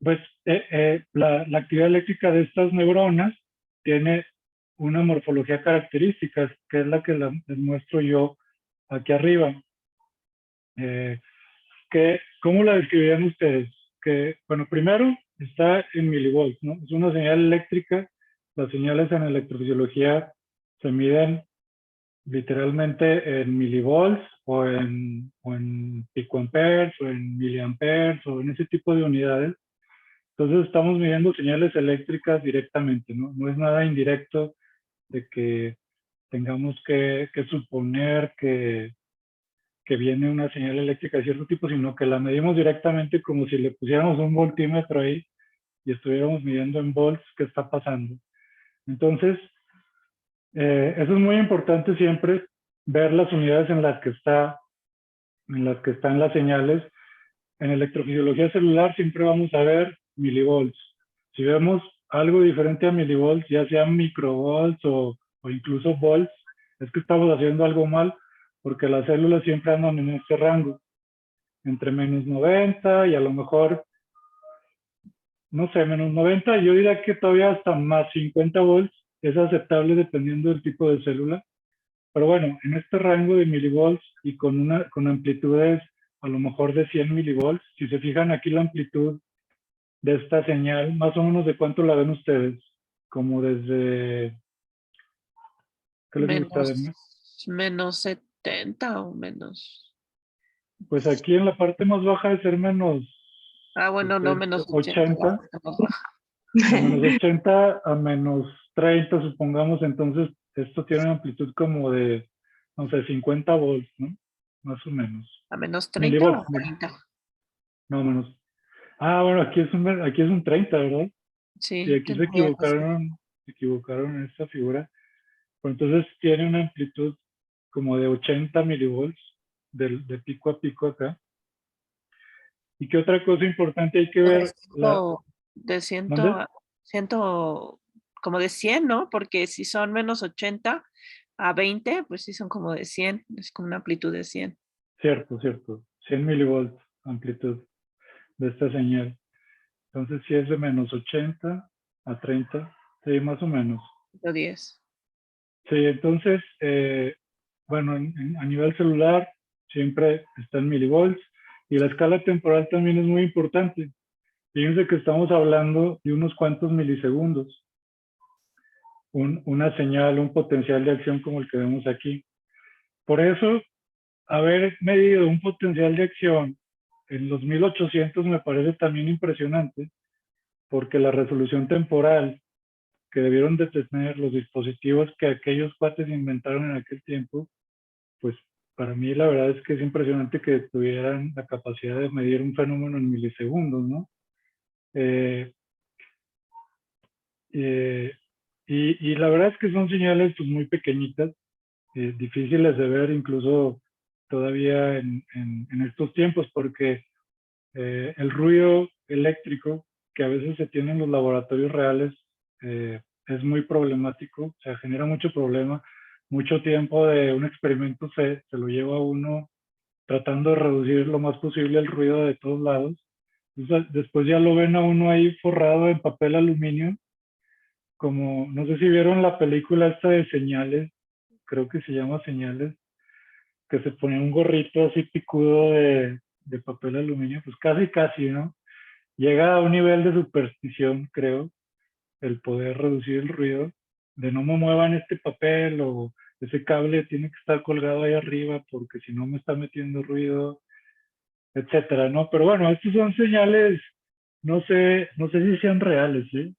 pues la actividad eléctrica de estas neuronas tiene una morfología característica, que es la que les muestro yo aquí arriba. ¿Cómo la describirían ustedes? Que, bueno, primero está en milivolts, ¿no? Es una señal eléctrica. Las señales en electrofisiología se miden literalmente en milivolts o en picoamperes o en miliamperes o en ese tipo de unidades. Entonces estamos midiendo señales eléctricas directamente, ¿no? No es nada indirecto de que tengamos que suponer que viene una señal eléctrica de cierto tipo, sino que la medimos directamente como si le pusiéramos un voltímetro ahí y estuviéramos midiendo en volts qué está pasando. Entonces, eso es muy importante siempre, ver las unidades en las que están las señales. En electrofisiología celular siempre vamos a ver milivolts. Si vemos algo diferente a milivolts, ya sea microvolts o incluso volts, es que estamos haciendo algo mal, porque las células siempre andan en este rango, entre menos 90 y a lo mejor, no sé, menos 90, yo diría que todavía hasta más 50 volts es aceptable dependiendo del tipo de célula, Pero bueno, en este rango de milivolts y con amplitudes a lo mejor de 100 milivolts, si se fijan aquí la amplitud de esta señal, más o menos de cuánto la ven ustedes, como desde, ¿qué les gusta? Menos 70 o menos. Pues aquí en la parte más baja de ser menos Bueno, no, menos 80. 80, de menos 80 a menos 30, supongamos, entonces esto tiene una amplitud como de, no sé, 50 volts, ¿no? Más o menos. ¿A menos 30 o Milivolts, 30? no menos. Bueno, aquí es un 30, ¿verdad? Sí, Sí, aquí tendría que ser. se equivocaron en esta figura. Pero entonces tiene una amplitud como de 80 milivolts de pico a pico acá. ¿Y qué otra cosa importante hay que ver? De 100 ¿Mande? a 100, como de 100, ¿no? Porque si son menos 80 a 20, pues sí son como de 100, es como una amplitud de 100. Cierto, cierto. 100 milivolts amplitud de esta señal. Entonces, si es de menos 80 a 30, sí, más o menos. 10. Sí, entonces, bueno, a nivel celular siempre está en milivolts y la escala temporal también es muy importante. Fíjense que estamos hablando de unos cuantos milisegundos. Una señal, un potencial de acción como el que vemos aquí. Por eso, haber medido un potencial de acción en los 1800 me parece también impresionante, porque la resolución temporal que debieron de tener los dispositivos que aquellos cuates inventaron en aquel tiempo, pues para mí la verdad es que es impresionante que tuvieran la capacidad de medir un fenómeno en milisegundos, ¿no? Y la verdad es que son señales pues, muy pequeñitas, difíciles de ver incluso todavía en estos tiempos, porque el ruido eléctrico que a veces se tiene en los laboratorios reales es muy problemático, o sea, genera mucho problema. Mucho tiempo de un experimento se lo lleva a uno tratando de reducir lo más posible el ruido de todos lados. Entonces, después ya lo ven a uno ahí forrado en papel aluminio, como, no sé si vieron la película esta de Señales, creo que se llama Señales, que se ponía un gorrito así picudo de papel aluminio, pues casi, casi, ¿no? Llega a un nivel de superstición, creo, el poder reducir el ruido, de no me muevan este papel o ese cable tiene que estar colgado ahí arriba porque si no me está metiendo ruido, etcétera, ¿no? Pero bueno, estas son señales, no sé si sean reales, ¿sí?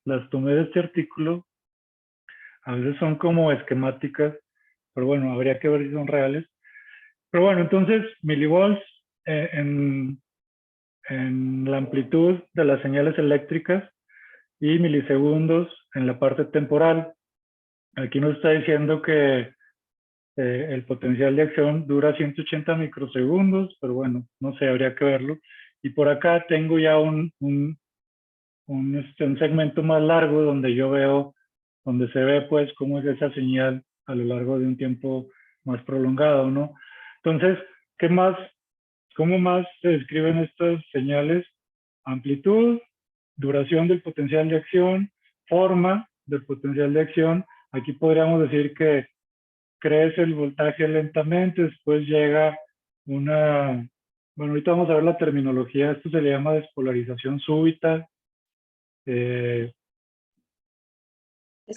Las tomé de este artículo, a veces son como esquemáticas, pero bueno, habría que ver si son reales. Pero bueno, entonces, milivolts en la amplitud de las señales eléctricas y milisegundos en la parte temporal. Aquí nos está diciendo que el potencial de acción dura 180 microsegundos, pero bueno, no sé, habría que verlo. Y por acá tengo ya un segmento más largo donde yo veo, donde se ve pues cómo es esa señal a lo largo de un tiempo más prolongado, ¿no? Entonces, ¿qué más? ¿Cómo más se describen estas señales? Amplitud, duración del potencial de acción, forma del potencial de acción. Aquí podríamos decir que crece el voltaje lentamente, después llega una, bueno, ahorita vamos a ver la terminología, esto se le llama despolarización súbita. Es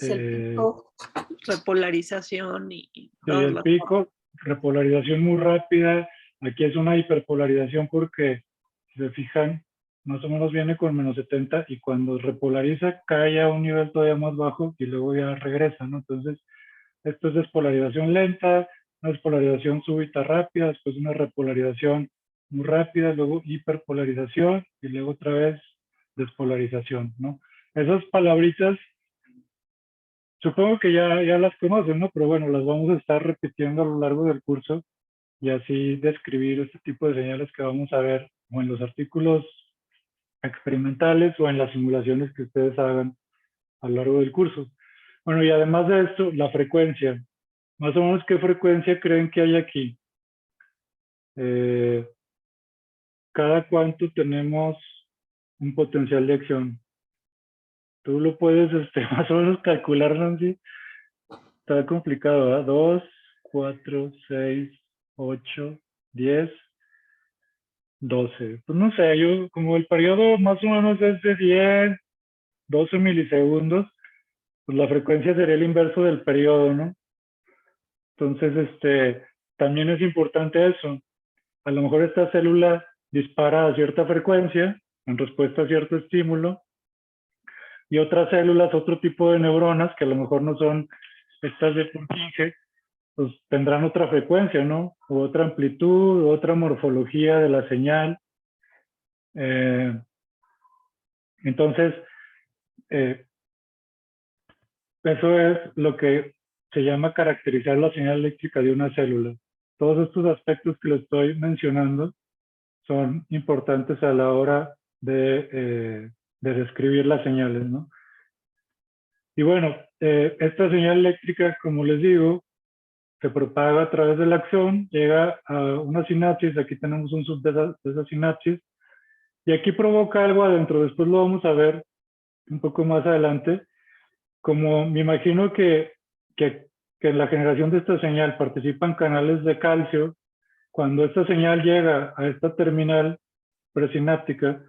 el pico, repolarización y Sí, todas el las pico, repolarización muy rápida. Aquí es una hiperpolarización porque, si se fijan, más o menos viene con menos 70 y cuando repolariza cae a un nivel todavía más bajo y luego ya regresa, ¿no? Entonces, esto es despolarización lenta, una despolarización súbita rápida, después una repolarización muy rápida, luego hiperpolarización y luego otra vez despolarización, ¿no? Esas palabritas supongo que ya las conocen, ¿no? Pero bueno, las vamos a estar repitiendo a lo largo del curso y así describir este tipo de señales que vamos a ver o en los artículos experimentales o en las simulaciones que ustedes hagan a lo largo del curso. Bueno, y además de esto, la frecuencia. Más o menos, ¿qué frecuencia creen que hay aquí? ¿Cada cuánto tenemos un potencial de acción? Tú lo puedes más o menos calcular, Nancy. Está complicado, ¿verdad? 2, 4, 6, 8, 10, 12. Pues no sé, yo como el periodo más o menos es de 10, 12 milisegundos, pues la frecuencia sería el inverso del periodo, ¿no? Entonces, también es importante eso. A lo mejor esta célula dispara a cierta frecuencia en respuesta a cierto estímulo y otras células, otro tipo de neuronas que a lo mejor no son estas de Purkinje, pues tendrán otra frecuencia, ¿no? U otra amplitud, u otra morfología de la señal. Entonces, eh, eso es lo que se llama caracterizar la señal eléctrica de una célula. Todos estos aspectos que les estoy mencionando son importantes a la hora de describir las señales, ¿no? Y bueno, esta señal eléctrica, como les digo, se propaga a través de la axón, llega a una sinapsis, aquí tenemos un sub de esa sinapsis, y aquí provoca algo adentro, después lo vamos a ver un poco más adelante. Como me imagino que en la generación de esta señal participan canales de calcio, cuando esta señal llega a esta terminal presináptica,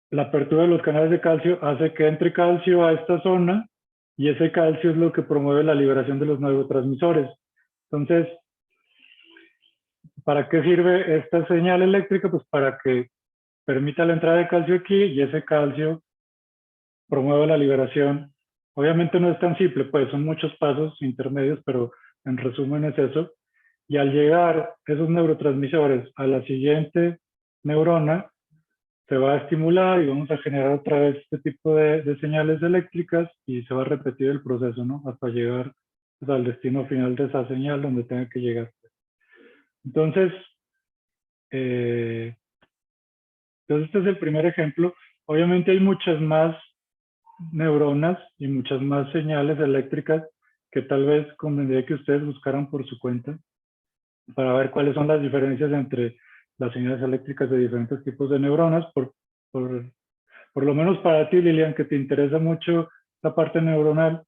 la apertura de los canales de calcio hace que entre calcio a esta zona y ese calcio es lo que promueve la liberación de los neurotransmisores. Entonces, ¿para qué sirve esta señal eléctrica? Pues para que permita la entrada de calcio aquí y ese calcio promueva la liberación. Obviamente no es tan simple, pues son muchos pasos intermedios, pero en resumen es eso. Y al llegar esos neurotransmisores a la siguiente neurona, se va a estimular y vamos a generar otra vez este tipo de señales eléctricas y se va a repetir el proceso, ¿no? Hasta llegar pues, al destino final de esa señal donde tenga que llegar. Entonces, este es el primer ejemplo. Obviamente hay muchas más neuronas y muchas más señales eléctricas que tal vez convendría que ustedes buscaran por su cuenta para ver cuáles son las diferencias entre las señales eléctricas de diferentes tipos de neuronas. Por lo menos para ti, Lilian, que te interesa mucho la parte neuronal,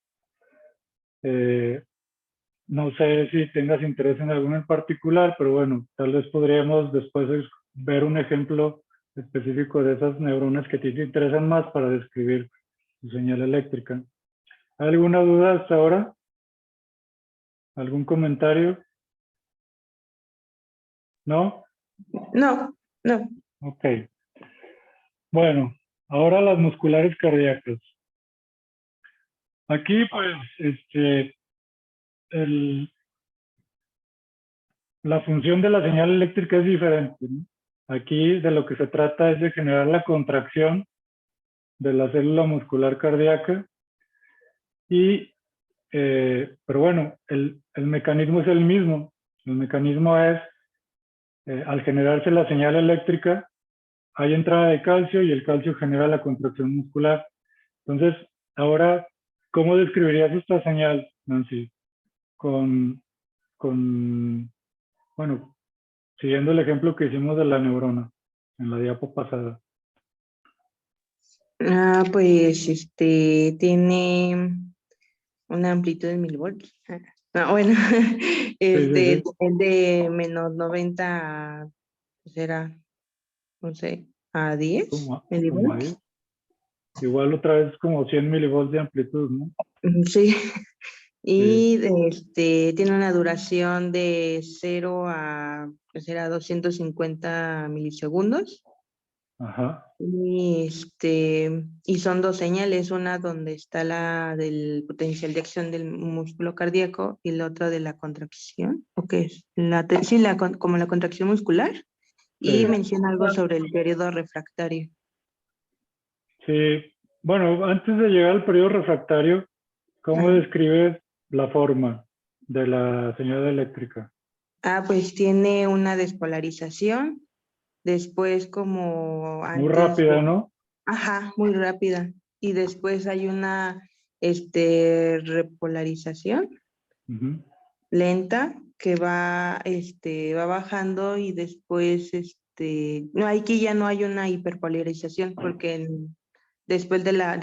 no sé si tengas interés en alguna en particular, pero bueno, tal vez podríamos después ver un ejemplo específico de esas neuronas que a ti te interesan más para describir su señal eléctrica. ¿Alguna duda hasta ahora? ¿Algún comentario? ¿No? No, no. Ok. Bueno, ahora las musculares cardíacas. Aquí, pues, el, la función de la señal eléctrica es diferente, ¿no? Aquí de lo que se trata es de generar la contracción de la célula muscular cardíaca y, pero bueno, el mecanismo es el mismo. El mecanismo es, al generarse la señal eléctrica, hay entrada de calcio y el calcio genera la contracción muscular. Entonces, ahora, ¿cómo describirías esta señal, Nancy? Con, bueno, siguiendo el ejemplo que hicimos de la neurona en la diapo pasada. Pues tiene una amplitud de 1000 volts. Bueno, Sí, sí. de menos 90 a, pues era, no sé, a 10 Como ahí. milivolts. Igual otra vez como 100 milivolts de amplitud, ¿no? Sí, Sí. y tiene una duración de 0 a, pues era 250 milisegundos. Ajá. Y son dos señales, una donde está la del potencial de acción del músculo cardíaco y la otra de la contracción, ¿o qué es? Como la contracción muscular, y Sí. menciona algo sobre el periodo refractario. Sí. Bueno, antes de llegar al periodo refractario, ¿cómo Ajá. describes la forma de la señal eléctrica? Pues tiene una despolarización, después como Muy antes rápida, ¿no? ajá, muy rápida, y después hay una repolarización Ujú. lenta que va bajando y después, no, aquí ya no hay una hiperpolarización porque después de la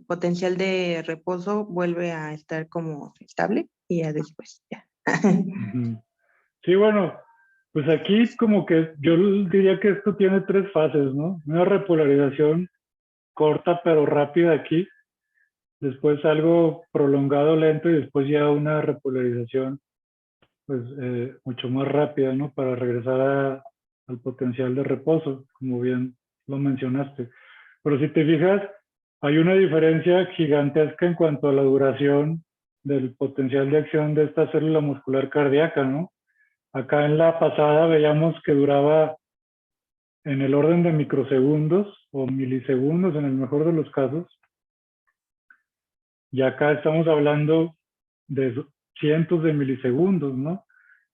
potencial de reposo vuelve a estar como estable y ya después, ya. Ujú. Sí, bueno, pues aquí como que yo diría que esto tiene tres fases, ¿no? Una repolarización corta pero rápida aquí, después algo prolongado, lento y después ya una repolarización pues mucho más rápida, ¿no? Para regresar al potencial de reposo, como bien lo mencionaste. Pero si te fijas, hay una diferencia gigantesca en cuanto a la duración del potencial de acción de esta célula muscular cardíaca, ¿no? Acá en la pasada veíamos que duraba en el orden de microsegundos o milisegundos en el mejor de los casos, y acá estamos hablando de cientos de milisegundos, ¿no?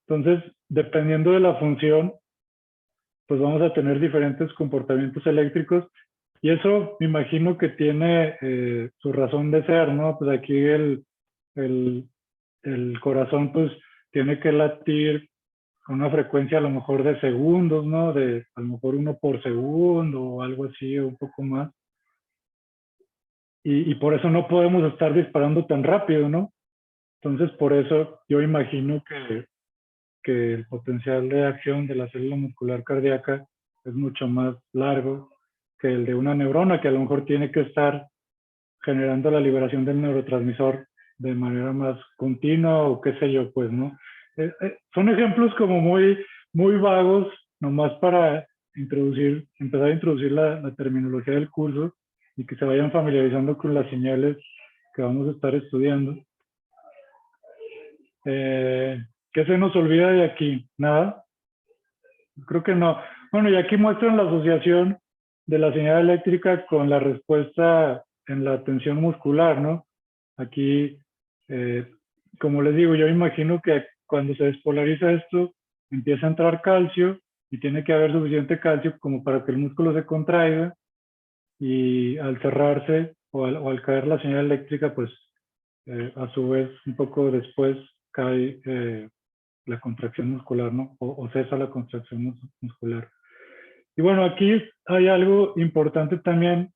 Entonces, dependiendo de la función, pues vamos a tener diferentes comportamientos eléctricos y eso me imagino que tiene su razón de ser, ¿no? Pues aquí el, el corazón pues tiene que latir con una frecuencia a lo mejor de segundos, ¿no? De a lo mejor 1 por segundo o algo así, o un poco más. Y por eso no podemos estar disparando tan rápido, ¿no? Entonces, por eso yo imagino que el potencial de acción de la célula muscular cardíaca es mucho más largo que el de una neurona, que a lo mejor tiene que estar generando la liberación del neurotransmisor de manera más continua o qué sé yo, pues, ¿no? Son ejemplos como muy vagos, nomás para empezar a introducir la terminología del curso y que se vayan familiarizando con las señales que vamos a estar estudiando. ¿Qué se nos olvida de aquí? ¿Nada? Creo que no. Bueno, y aquí muestran la asociación de la señal eléctrica con la respuesta en la tensión muscular, ¿no? Aquí, eh, como les digo, yo imagino que cuando se despolariza esto, empieza a entrar calcio y tiene que haber suficiente calcio como para que el músculo se contraiga y al cerrarse o al caer la señal eléctrica, pues a su vez un poco después cae la contracción muscular, ¿no? O cesa la contracción muscular. Y bueno, aquí hay algo importante también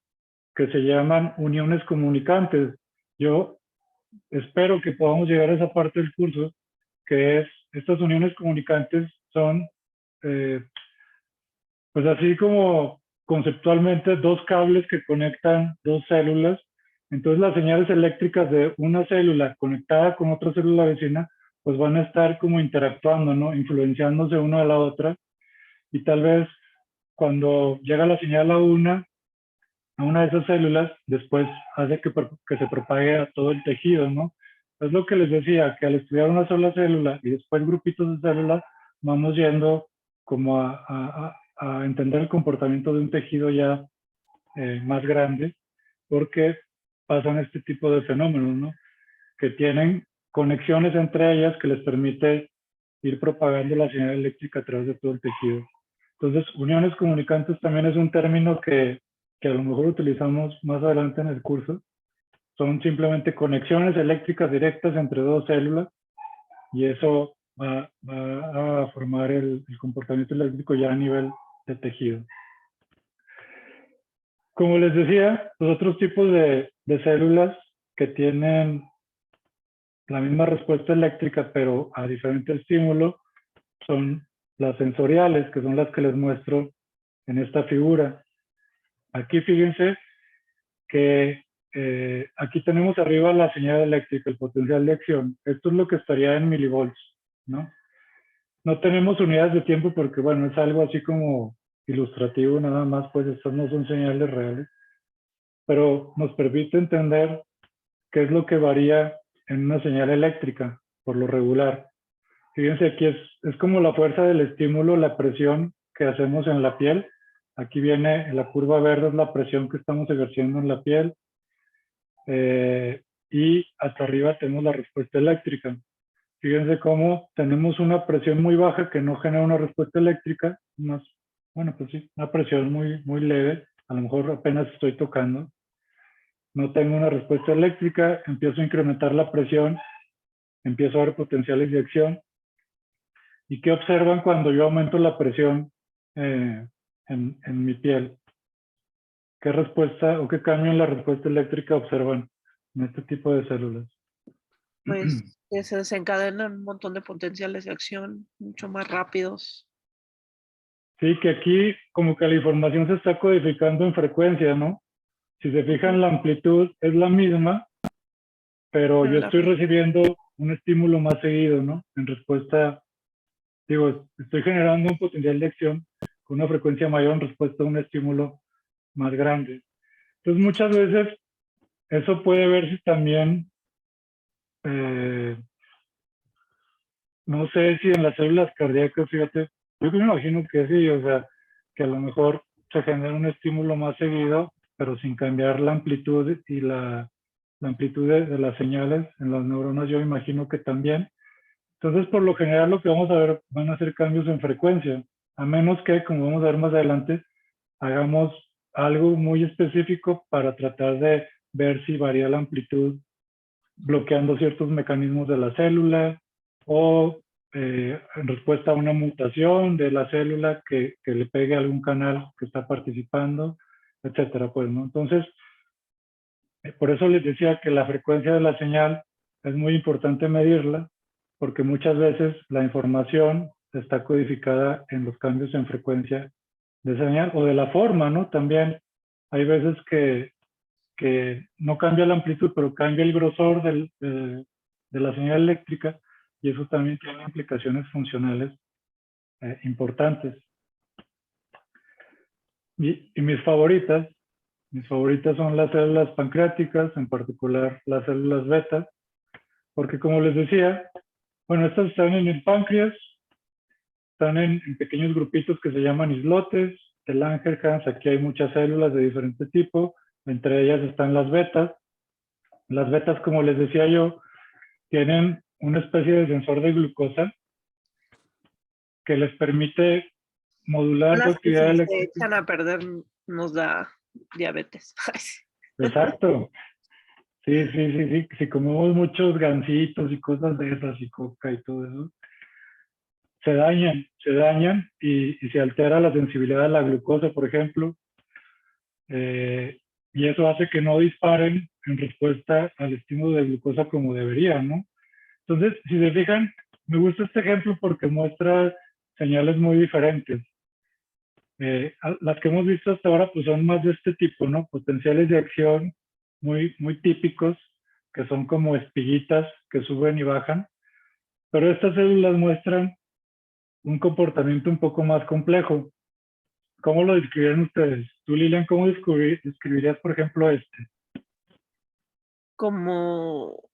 que se llaman uniones comunicantes. Yo espero que podamos llegar a esa parte del curso, que es, estas uniones comunicantes son, eh, pues así como conceptualmente, dos cables que conectan dos células. Entonces las señales eléctricas de una célula conectada con otra célula vecina, pues van a estar como interactuando, ¿no? Influenciándose una a la otra. Y tal vez cuando llega la señal a una de esas células, después hace que se propague a todo el tejido, ¿no? Es lo que les decía, que al estudiar una sola célula y después grupitos de células, vamos yendo como a entender el comportamiento de un tejido ya más grande, porque pasan este tipo de fenómenos, ¿no? Que tienen conexiones entre ellas que les permite ir propagando la señal eléctrica a través de todo el tejido. Entonces, uniones comunicantes también es un término que a lo mejor utilizamos más adelante en el curso. Son simplemente conexiones eléctricas directas entre dos células y eso va a formar el comportamiento eléctrico ya a nivel de tejido. Como les decía, los otros tipos de células que tienen la misma respuesta eléctrica pero a diferente estímulo son las sensoriales, que son las que les muestro en esta figura. Aquí fíjense que aquí tenemos arriba la señal eléctrica, el potencial de acción. Esto es lo que estaría en milivolts, ¿no? No tenemos unidades de tiempo porque, bueno, es algo así como ilustrativo nada más, pues estas no son señales reales, pero nos permite entender qué es lo que varía en una señal eléctrica, por lo regular. Fíjense, aquí es como la fuerza del estímulo, la presión que hacemos en la piel. Aquí viene en la curva verde, es la presión que estamos ejerciendo en la piel. Y hasta arriba tenemos la respuesta eléctrica. Fíjense cómo tenemos una presión muy baja que no genera una respuesta eléctrica, más, bueno, pues sí, una presión muy leve, a lo mejor apenas estoy tocando. No tengo una respuesta eléctrica, empiezo a incrementar la presión, empiezo a ver potenciales de acción. ¿Y qué observan cuando yo aumento la presión en mi piel? ¿Qué respuesta o qué cambio en la respuesta eléctrica observan en este tipo de células? Pues que se desencadenan un montón de potenciales de acción mucho más rápidos. Sí, que aquí como que la información se está codificando en frecuencia, ¿no? Si se fijan, la amplitud es la misma, pero Pero yo la estoy recibiendo un estímulo más seguido, ¿no? En respuesta, digo, estoy generando un potencial de acción con una frecuencia mayor en respuesta a un estímulo más grande. Entonces, muchas veces eso puede verse también, no sé si en las células cardíacas, fíjate, yo me imagino que sí, o sea, que a lo mejor se genera un estímulo más seguido, pero sin cambiar la amplitud y la amplitud de las señales en las neuronas, yo imagino que también. Entonces, por lo general, lo que vamos a ver van a ser cambios en frecuencia, a menos que, como vamos a ver más adelante, hagamos algo muy específico para tratar de ver si varía la amplitud bloqueando ciertos mecanismos de la célula o en respuesta a una mutación de la célula que le pegue a algún canal que está participando, etcétera, pues, ¿no? Entonces, por eso les decía que la frecuencia de la señal es muy importante medirla, porque muchas veces la información está codificada en los cambios en frecuencia de señal o de la forma, ¿no? También hay veces que no cambia la amplitud, pero cambia el grosor de la señal eléctrica y eso también tiene implicaciones funcionales importantes. Y mis favoritas son las células pancreáticas, en particular las células beta, porque como les decía, bueno, estas están en el páncreas, están en pequeños grupitos que se llaman islotes, el Langerhans, aquí hay muchas células de diferente tipo, entre ellas están las betas. Las betas, como les decía yo, tienen una especie de sensor de glucosa que les permite modular su las que actividad si se eléctrica. echan a perder nos da diabetes. Exacto. Sí, sí, sí, sí. Si comemos muchos gansitos y cosas de esas y coca y todo eso, se dañan y se altera la sensibilidad a la glucosa, por ejemplo. Y eso hace que no disparen en respuesta al estímulo de glucosa como deberían, ¿no? Entonces, si se fijan, me gusta este ejemplo porque muestra señales muy diferentes. Las que hemos visto hasta ahora pues son más de este tipo, ¿no? Potenciales de acción muy típicos, que son como espiguitas que suben y bajan. Pero estas células muestran un comportamiento un poco más complejo. ¿Cómo lo describirían ustedes? Tú, Lilian, ¿cómo describirías, por ejemplo, este? Como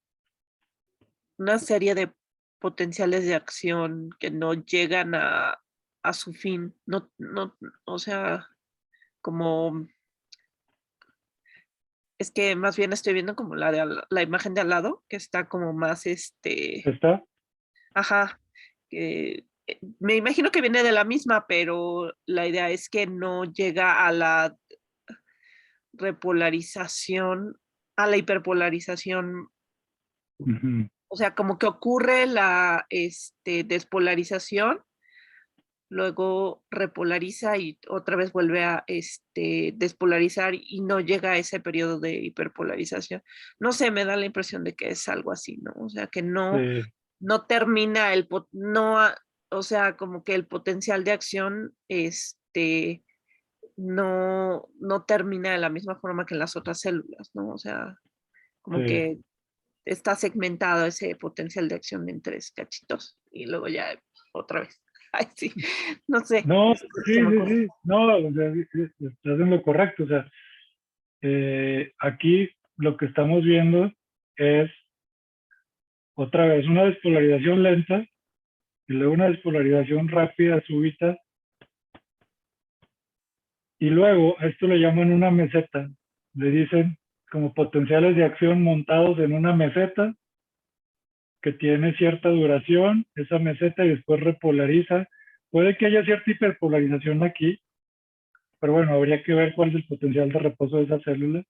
una serie de potenciales de acción que no llegan a su fin. No, no, o sea, como es que más bien estoy viendo como la imagen de al lado, que está como más ¿Está? ajá, me imagino que viene de la misma, pero la idea es que no llega a la repolarización, a la hiperpolarización. Ujú. O sea, como que ocurre la despolarización, luego repolariza y otra vez vuelve a despolarizar y no llega a ese periodo de hiperpolarización. No sé, me da la impresión de que es algo así, ¿no? O sea, que no, Sí, no termina no, o sea, como que el potencial de acción, no termina de la misma forma que en las otras células, ¿no? O sea, como sí. que está segmentado ese potencial de acción en tres cachitos y luego ya otra vez. Ay, sí, no sé, No, se sí, me sí, ocurre. sí. No, o sea, estás en lo correcto. O sea, aquí lo que estamos viendo es otra vez una despolarización lenta y luego una despolarización rápida, súbita, y luego a esto le llaman una meseta. Le dicen como potenciales de acción montados en una meseta que tiene cierta duración, esa meseta, y después repolariza. Puede que haya cierta hiperpolarización aquí, pero bueno, habría que ver cuál es el potencial de reposo de esa célula.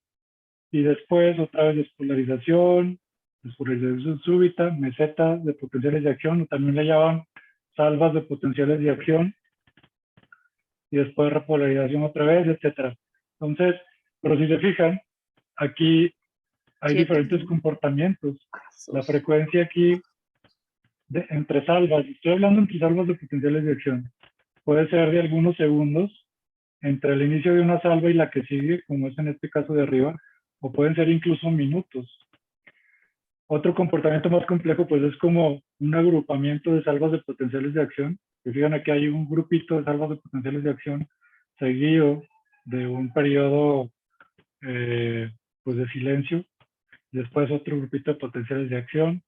Y después otra vez despolarización súbita, meseta de potenciales de acción, o también le llaman salvas de potenciales de acción, y después repolarización otra vez, etcétera. Entonces, pero si se fijan, aquí hay Siete diferentes comportamientos. La pasos. frecuencia aquí entre salvas, estoy hablando entre salvas de potenciales de acción. Puede ser de algunos segundos entre el inicio de una salva y la que sigue, como es en este caso de arriba, o pueden ser incluso minutos. Otro comportamiento más complejo, pues es como un agrupamiento de salvas de potenciales de acción. Que fijan, aquí hay un grupito de salvas de potenciales de acción seguido de un periodo pues de silencio. Después otro grupito de potenciales de acción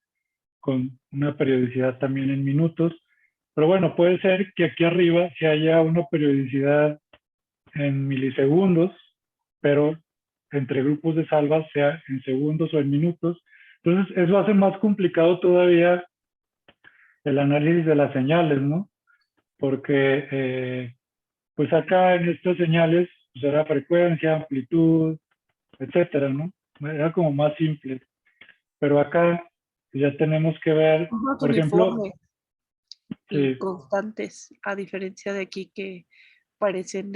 con una periodicidad también en minutos. Pero bueno, puede ser que aquí arriba se haya una periodicidad en milisegundos, pero entre grupos de salvas sea en segundos o en minutos. Entonces, eso hace más complicado todavía el análisis de las señales, ¿no? Porque, pues acá en estas señales, pues era frecuencia, amplitud, etcétera, ¿no? Era como más simple. Pero acá pues, ya tenemos que ver, Más por ejemplo, uniforme y sí, constantes, a diferencia de aquí que parecen,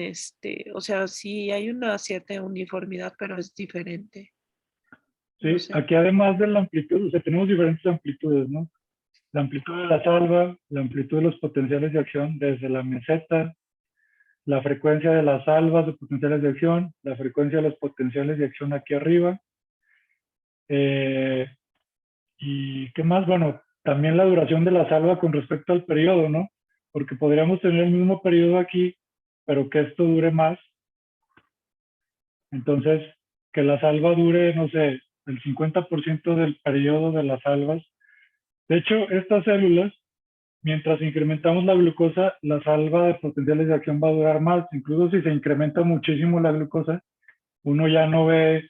o sea, sí hay una cierta uniformidad, pero es diferente. No sí, sé. aquí además de la amplitud, o sea, tenemos diferentes amplitudes, ¿no? La amplitud de la salva, la amplitud de los potenciales de acción desde la meseta, la frecuencia de las salvas de potenciales de acción, la frecuencia de los potenciales de acción aquí arriba. ¿Y qué más? Bueno, también la duración de la salva con respecto al periodo, ¿no? Porque podríamos tener el mismo periodo aquí, pero que esto dure más. Entonces, que la salva dure, no sé, el 50% del periodo de las salvas. De hecho, estas células, mientras incrementamos la glucosa, la salva de potenciales de acción va a durar más. Incluso si se incrementa muchísimo la glucosa, uno ya no ve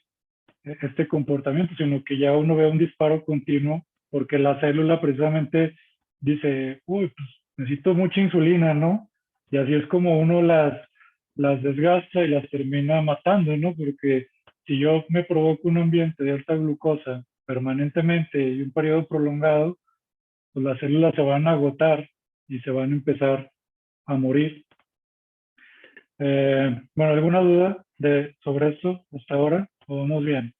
este comportamiento, sino que ya uno ve un disparo continuo, porque la célula precisamente dice, uy, pues necesito mucha insulina, ¿no? Y así es como uno las desgasta y las termina matando, ¿no? Porque si yo me provoco un ambiente de alta glucosa permanentemente y un periodo prolongado, pues las células se van a agotar y se van a empezar a morir. Bueno, ¿alguna duda sobre esto hasta ahora? ¿O vamos bien?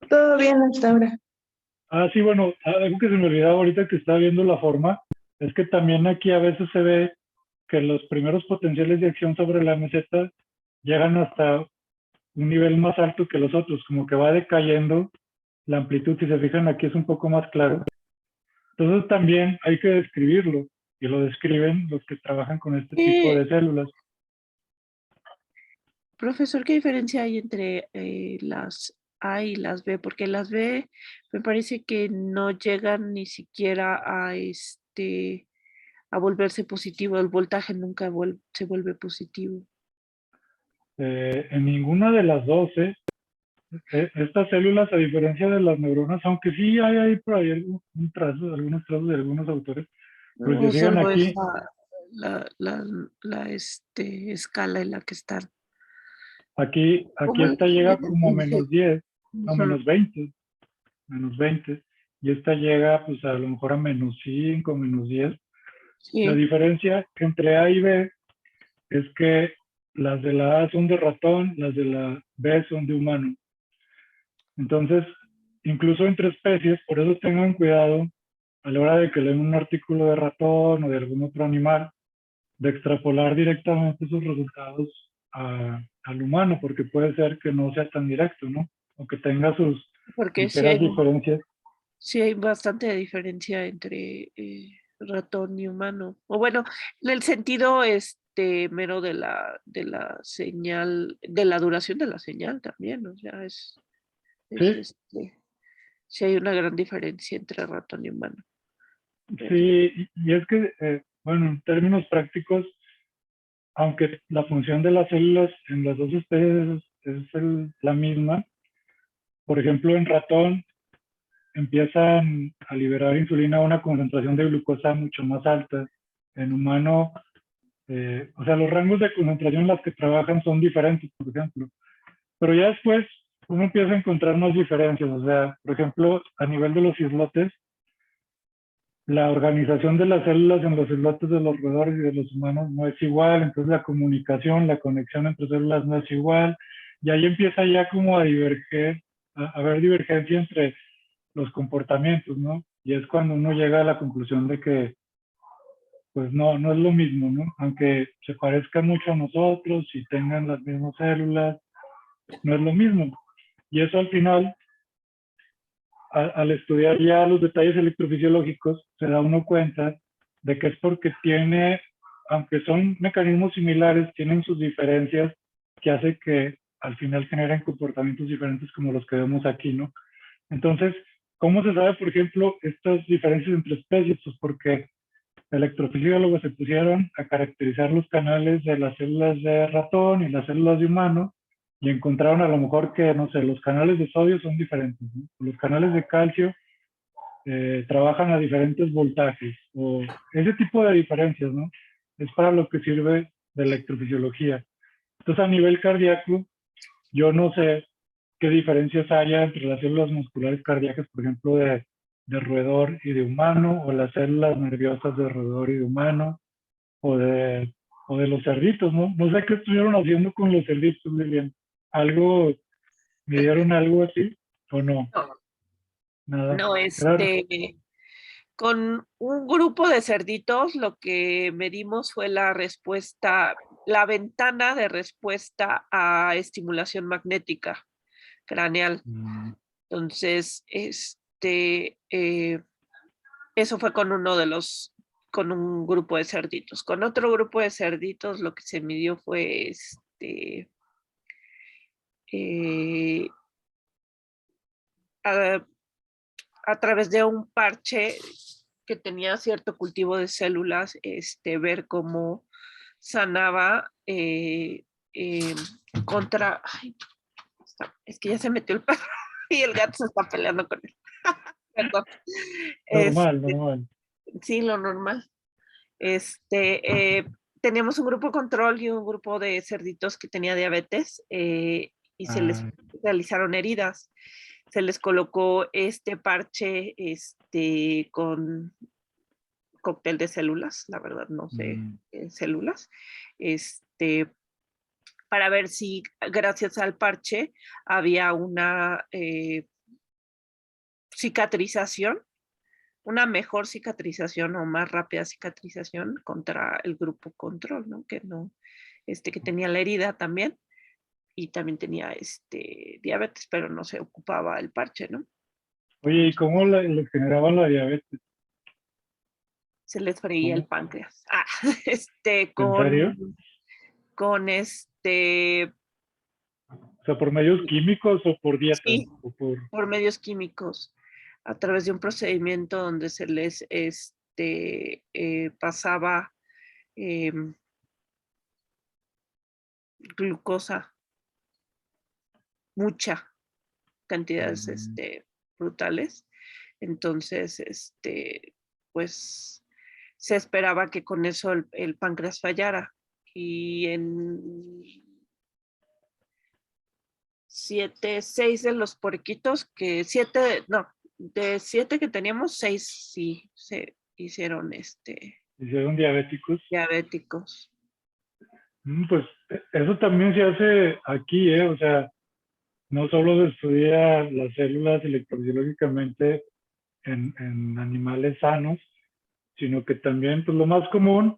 Todo bien hasta ahora. Ah, sí, bueno, algo que se me olvidaba ahorita que estaba viendo la forma, es que también aquí a veces se ve que los primeros potenciales de acción sobre la meseta llegan hasta un nivel más alto que los otros, como que va decayendo la amplitud. Si se fijan, aquí es un poco más claro. Entonces también hay que describirlo, y lo describen los que trabajan con este tipo de células. Profesor, ¿qué diferencia hay entre las A y las B? Porque las B me parece que no llegan ni siquiera a volverse positivo. El voltaje nunca se vuelve positivo. En ninguna de las dos, estas células, a diferencia de las neuronas, aunque sí hay ahí por ahí algunos trazos de algunos autores, pero si O se fijan solo es aquí, la escala en la que están. aquí ¿Cómo esta llega como a dice? menos 10, no, Ujú. menos 20, y esta llega pues a lo mejor a menos 5, menos 10. La Sí, diferencia entre A y B es que las de la A son de ratón, las de la B son de humano. Entonces, incluso entre especies, por eso tengan cuidado a la hora de que leen un artículo de ratón o de algún otro animal, de extrapolar directamente esos resultados al humano, porque puede ser que no sea tan directo, ¿no? O que tenga sus porque ligeras diferencias. sí hay bastante diferencia entre ratón y humano. O bueno, en el sentido mero de la señal, de la duración de la señal también. O sea, es Sí, sí hay una gran diferencia entre ratón y humano. Pero, sí, y es que, bueno, en términos prácticos, aunque la función de las células en las dos especies es la misma, por ejemplo, en ratón empiezan a liberar insulina a una concentración de glucosa mucho más alta. En humano, o sea, los rangos de concentración en las que trabajan son diferentes, por ejemplo. Pero ya después uno empieza a encontrar más diferencias. O sea, por ejemplo, a nivel de los islotes, la organización de las células en los islotes de los roedores y de los humanos no es igual. Entonces la comunicación, la conexión entre células no es igual. Y ahí empieza ya como a diverger a haber divergencia entre los comportamientos, ¿no? Y es cuando uno llega a la conclusión de que, pues no es lo mismo, ¿no? Aunque se parezcan mucho a nosotros y tengan las mismas células, no es lo mismo. Y eso al final, al estudiar ya los detalles electrofisiológicos, se da uno cuenta de que es porque tiene, aunque son mecanismos similares, tienen sus diferencias que hace que al final generen comportamientos diferentes como los que vemos aquí, ¿no? Entonces, ¿cómo se sabe, por ejemplo, estas diferencias entre especies? Pues porque electrofisiólogos se pusieron a caracterizar los canales de las células de ratón y las células de humano y encontraron a lo mejor que, no sé, los canales de sodio son diferentes, ¿no? Los canales de calcio trabajan a diferentes voltajes o ese tipo de diferencias, ¿no? Es para lo que sirve de electrofisiología. Entonces, a nivel cardíaco, yo no sé qué diferencias haya entre las células musculares cardíacas, por ejemplo, de roedor y de humano, o las células nerviosas de roedor y de humano, o de los cerditos, ¿no? No sé qué estuvieron haciendo con los cerditos, Lilian. ¿Algo, me dieron algo así o no? No, Nada. no, Claro. con un grupo de cerditos lo que medimos fue la respuesta, la ventana de respuesta a estimulación magnética craneal. Entonces, eso fue con con un grupo de cerditos. Con otro grupo de cerditos lo que se midió fue eh, a, a través de un parche que tenía cierto cultivo de células, ver cómo sanaba contra... Ay, es que ya se metió el perro y el gato se está peleando con él. Perdón. Normal, normal. Sí, lo normal. Teníamos un grupo control y un grupo de cerditos que tenía diabetes y se les realizaron heridas. Se les colocó este parche con cóctel de células, la verdad no sé, células, para ver si gracias al parche había una cicatrización, una mejor cicatrización o más rápida cicatrización contra el grupo control, ¿no? Que no, que tenía la herida también y también tenía diabetes, pero no se ocupaba el parche, ¿no? Oye, ¿y cómo le generaban la diabetes? Se les freía el ¿Cómo? páncreas. ¿En serio? Con O sea, ¿por medios químicos o por dieta? sí, O por... por medios químicos, a través de un procedimiento donde se les pasaba glucosa, mucha cantidades brutales. Entonces, pues se esperaba que con eso el páncreas fallara. Y en 6 de los porquitos de 7 que teníamos, 6 sí se hicieron Hicieron diabéticos. diabéticos. Pues eso también se hace aquí, ¿eh? O sea, no solo se estudia las células electrofisiológicamente en animales sanos, sino que también, pues lo más común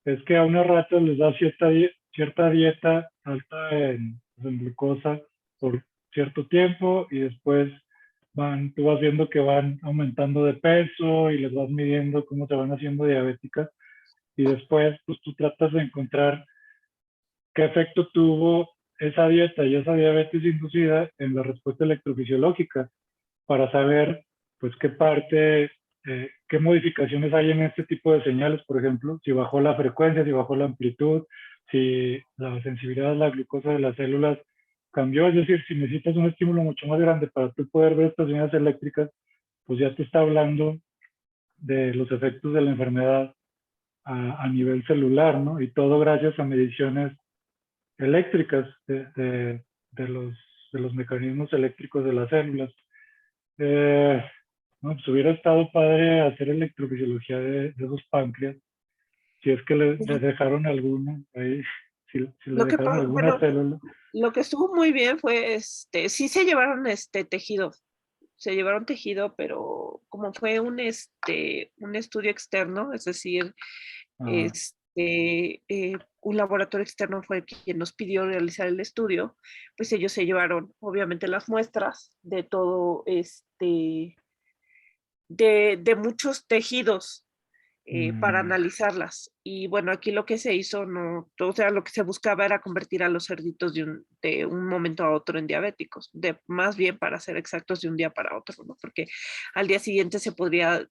es que a unas ratas les da cierta dieta alta en glucosa por cierto tiempo y después tú vas viendo que van aumentando de peso y les vas midiendo cómo se van haciendo diabéticas y después pues tú tratas de encontrar qué efecto tuvo esa dieta y esa diabetes inducida en la respuesta electrofisiológica para saber pues qué parte, qué modificaciones hay en este tipo de señales, por ejemplo, si bajó la frecuencia, si bajó la amplitud, si la sensibilidad a la glucosa de las células cambió, es decir, si necesitas un estímulo mucho más grande para tú poder ver estas señales eléctricas, pues ya te está hablando de los efectos de la enfermedad a nivel celular, ¿no? Y todo gracias a mediciones eléctricas de los mecanismos eléctricos de las células. Eh, no, pues hubiera estado padre hacer electrofisiología de esos páncreas, si es que le dejaron alguna, ahí, si le Lo que dejaron pasa, alguna bueno, célula. Lo que estuvo muy bien fue, sí se llevaron tejido, pero como fue un estudio externo, es decir, Ah, un laboratorio externo fue quien nos pidió realizar el estudio, pues ellos se llevaron obviamente las muestras de todo, de muchos tejidos para mm, analizarlas. Y bueno, aquí lo que se hizo, no, o sea, lo que se buscaba era convertir a los cerditos de un momento a otro en diabéticos, más bien para ser exactos, de un día para otro, ¿no? Porque al día siguiente se podía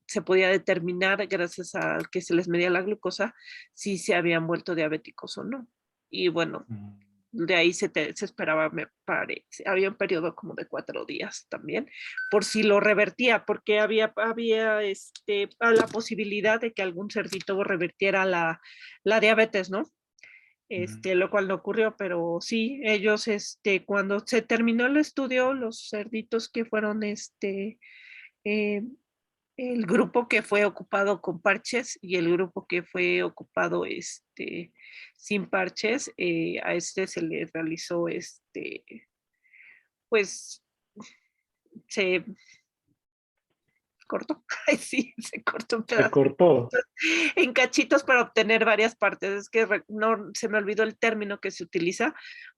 determinar, gracias a que se les medía la glucosa, si se habían vuelto diabéticos o no. Y bueno, mm, de ahí se esperaba, me parece, había un periodo como de 4 días también, por si lo revertía, porque había a la posibilidad de que algún cerdito revertiera la diabetes, ¿no? mm, Lo cual no ocurrió, pero sí, ellos, cuando se terminó el estudio, los cerditos que fueron, eh, el grupo que fue ocupado con parches y el grupo que fue ocupado sin parches, a se le realizó, pues se cortó, ay sí, se cortó un se pedazo cortó. en cachitos para obtener varias partes. Es que no se me olvidó el término que se utiliza.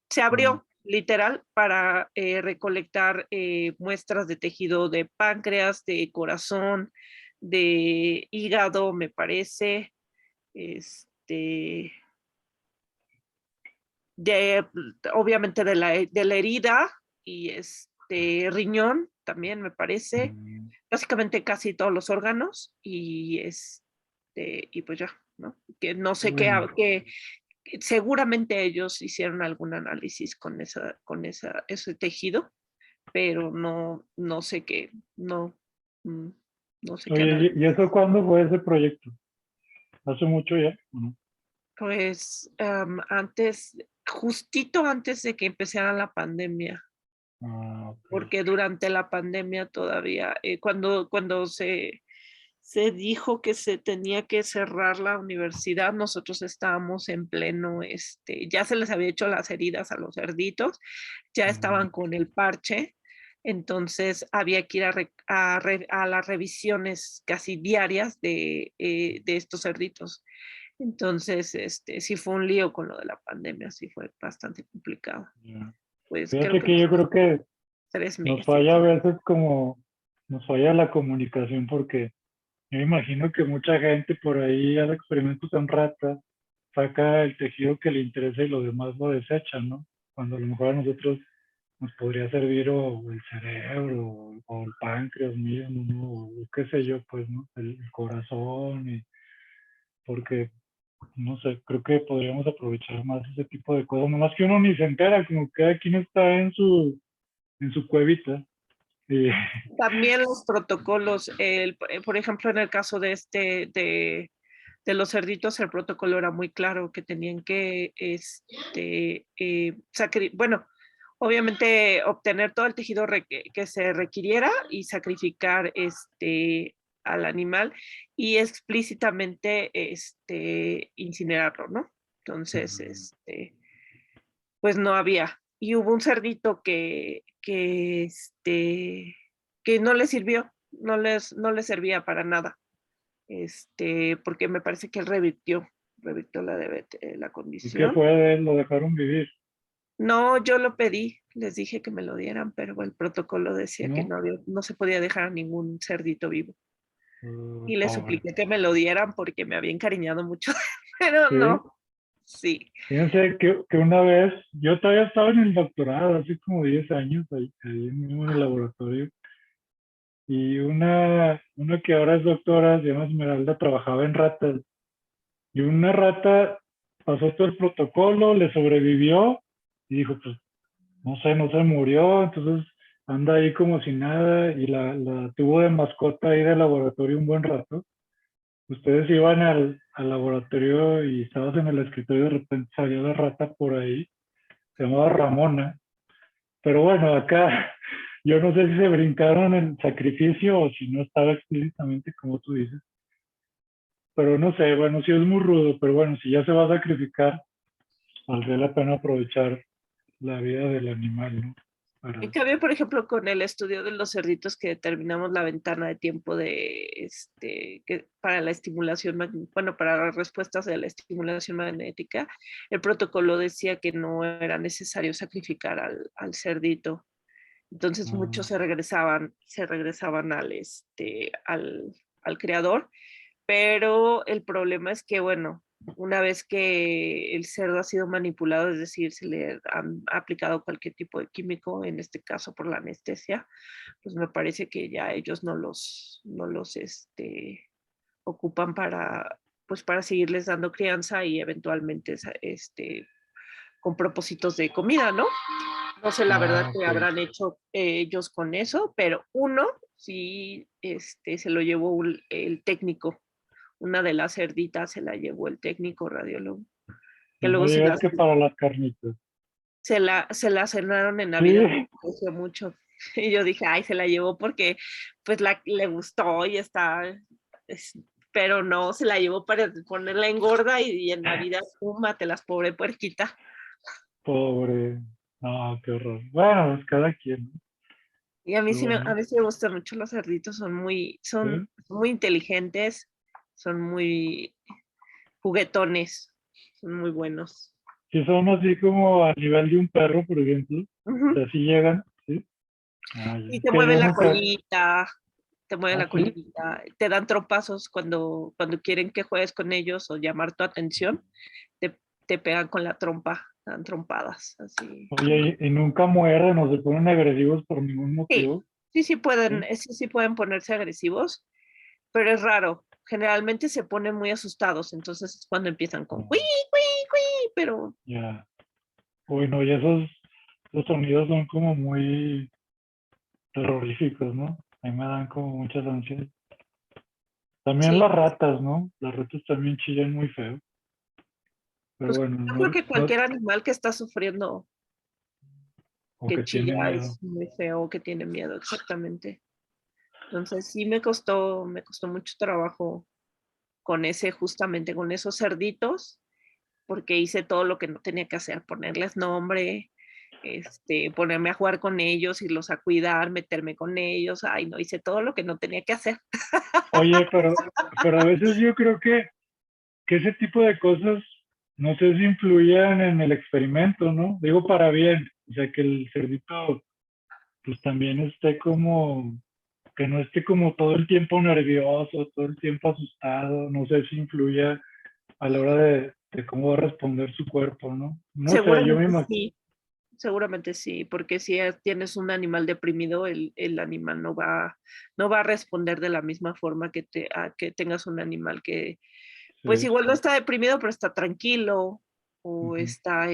Se Mm, abrió literal para recolectar muestras de tejido de páncreas, de corazón, de hígado, me parece, este, de, obviamente de la herida y riñón también, me parece, mm, básicamente casi todos los órganos y pues ya, ¿no? Que no sé uy, no. qué, seguramente ellos hicieron algún análisis ese tejido, pero no sé qué, mm, no sé qué Oye, análisis. ¿y eso cuándo fue ese proyecto? ¿Hace mucho ya? ¿O no? Pues justito antes de que empezara la pandemia, Ah, ok. porque durante la pandemia todavía, cuando se dijo que se tenía que cerrar la universidad, nosotros estábamos en pleno, ya se les había hecho las heridas a los cerditos, ya Mm, estaban con el parche, entonces había que ir a las revisiones casi diarias de estos cerditos. Entonces, sí fue un lío con lo de la pandemia, sí fue bastante complicado. ya. Pues creo Fíjate que que yo creo que 3 meses. nos falla a veces como, nos falla la comunicación porque yo imagino que mucha gente por ahí hace experimentos en ratas, saca el tejido que le interesa y lo demás lo desecha, ¿no? Cuando a lo mejor a nosotros nos podría servir o el cerebro o el páncreas mismo, ¿no? O qué sé yo, pues, ¿no? El corazón, y porque, no sé, creo que podríamos aprovechar más ese tipo de cosas, nomás que uno ni se entera, como que cada quien está en su cuevita. Y, También los protocolos, por ejemplo, en el caso de los cerditos, el protocolo era muy claro que tenían que, bueno, obviamente obtener todo el tejido que se requiriera y sacrificar al animal y explícitamente incinerarlo, ¿no? Entonces, pues no había. Y hubo un cerdito que no le sirvió, no les servía para nada, porque me parece que él revirtió la ¿Y qué condición. fue de él? Lo dejaron vivir, No, yo lo pedí, les dije que me lo dieran, pero el protocolo decía que ¿no? no se podía dejar a ningún cerdito vivo. Y les Pobre. supliqué que me lo dieran porque me había encariñado mucho, pero Sí. no, sí. Fíjense que una vez, yo todavía estaba en el doctorado, hace como 10 años, ahí mismo en el laboratorio, y una que ahora es doctora, se llama Esmeralda, trabajaba en ratas, y una rata pasó todo el protocolo, le sobrevivió, y dijo, pues, no sé, no se murió, entonces anda ahí como si nada, y la tuvo de mascota ahí del laboratorio un buen rato. Ustedes iban al laboratorio y estabas en el escritorio y de repente salió la rata por ahí, se llamaba Ramona. Pero bueno, acá yo no sé si se brincaron el sacrificio o si no estaba explícitamente como tú dices. Pero no sé, bueno, sí es muy rudo, pero bueno, si ya se va a sacrificar, valdría la pena aprovechar la vida del animal, ¿no? En cambio, por ejemplo, con el estudio de los cerditos que determinamos la ventana de tiempo de para la estimulación, bueno, para las respuestas de la estimulación magnética, el protocolo decía que no era necesario sacrificar al cerdito. Entonces muchos se regresaban al creador, pero el problema es que, bueno, una vez que el cerdo ha sido manipulado, es decir, se le han aplicado cualquier tipo de químico, en este caso por la anestesia, pues me parece que ya ellos no los ocupan pues para seguirles dando crianza y eventualmente con propósitos de comida, ¿no? No sé la verdad que habrán hecho ellos con eso, pero uno sí se lo llevó el técnico. Una de las cerditas se la llevó el técnico radiólogo. Que No luego digas que para las carnitas. se la cenaron en Navidad, me gustó mucho. Y yo dije, ay, se la llevó porque pues le gustó y está, pero no, se la llevó para ponerla en gorda y en Navidad, las pobre puerquita. Pobre. No, qué horror. Bueno, pues cada quien. Y a mí sí me gustan mucho los cerditos, son muy inteligentes, son muy juguetones, son muy buenos. Si son así como a nivel de un perro, por ejemplo, o sea, si llegan, ¿sí? Y te mueven la colita, te dan tropazos cuando quieren que juegues con ellos o llamar tu atención, te pegan con la trompa, dan trompadas, así. Oye, y nunca muerden o se ponen agresivos por ningún motivo. Sí pueden ponerse agresivos, pero es raro. Generalmente se ponen muy asustados, entonces es cuando empiezan con cuí, cuí, cuí, pero... Ya. Bueno, y esos sonidos son como muy terroríficos, ¿no? A mí me dan como muchas ansias. También Sí, las ratas, ¿no? Las ratas también chillan muy feo. Pero pues bueno, yo creo que cualquier animal que está sufriendo, o que que tiene chilla, miedo. es muy feo, que tiene miedo, exactamente. Entonces sí me costó mucho trabajo justamente con esos cerditos, porque hice todo lo que no tenía que hacer, ponerles nombre, ponerme a jugar con ellos, irlos a cuidar, meterme con ellos. Ay, no, hice todo lo que no tenía que hacer. Oye, pero a veces yo creo que ese tipo de cosas, no sé si influyan en el experimento, ¿no? Digo para bien, o sea, que el cerdito pues también esté como, que no esté como todo el tiempo nervioso, todo el tiempo asustado, no sé si influya a la hora de cómo va a responder su cuerpo, ¿no? No sé, yo me Seguramente imagino. sí, seguramente sí, porque si tienes un animal deprimido, el animal no va a responder de la misma forma a que tengas un animal que, pues Sí. igual no está deprimido, pero está tranquilo o Ujú. está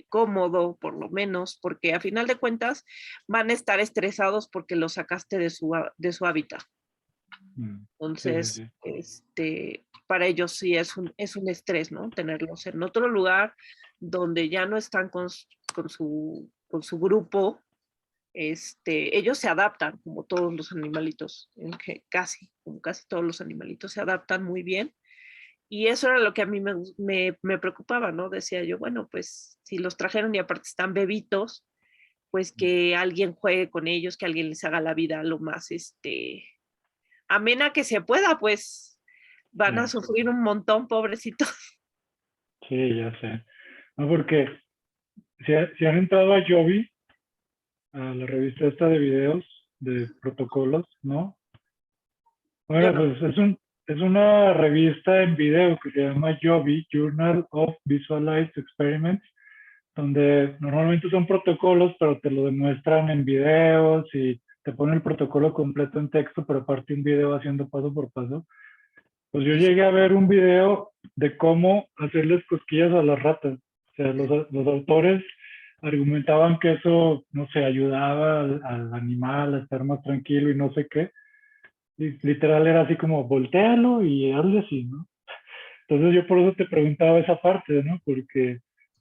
cómodo, por lo menos, porque a final de cuentas van a estar estresados porque los sacaste de su hábitat. Sí, sí, Entonces, sí. para ellos sí es un estrés, ¿no? Tenerlos en otro lugar donde ya no están con su grupo. Ellos se adaptan, como todos los animalitos, como casi todos los animalitos se adaptan muy bien. Y eso era lo que a mí me preocupaba, ¿no? Decía yo, bueno, pues si los trajeron y aparte están bebitos, pues que alguien juegue con ellos, que alguien les haga la vida lo más, amena que se pueda, pues van a Sí, sufrir un montón, pobrecitos. sí, ya sé. No, porque si han entrado a Joby, a la revista esta de videos, de protocolos, ¿no? Yo Bueno, no. pues es una revista en video que se llama Joby, Journal of Visualized Experiments, donde normalmente son protocolos, pero te lo demuestran en videos y te ponen el protocolo completo en texto, pero aparte un video haciendo paso por paso. Pues yo llegué a ver un video de cómo hacerles cosquillas a las ratas. O sea, los autores argumentaban que eso, no sé, ayudaba al animal a estar más tranquilo y no sé qué. Y literal era así como, voltealo y hazle así, ¿no? Entonces yo por eso te preguntaba esa parte, ¿no? Porque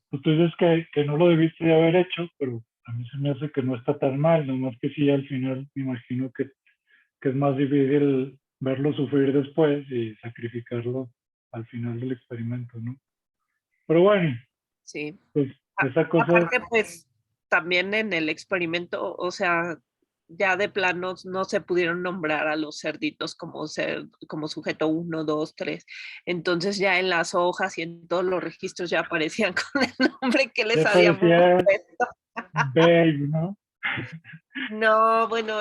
pues, tú dices que no lo debiste de haber hecho, pero a mí se me hace que no está tan mal, nomás que sí, al final me imagino que es más difícil verlo sufrir después y sacrificarlo al final del experimento, ¿no? Pero bueno, Sí. pues esa cosa, Aparte, pues, también en el experimento, o sea, ya de plano no se pudieron nombrar a los cerditos como sujeto 1, 2, 3. Entonces ya en las hojas y en todos los registros ya aparecían con el nombre que les ya habíamos parecía puesto. Babe, ¿no? No, bueno,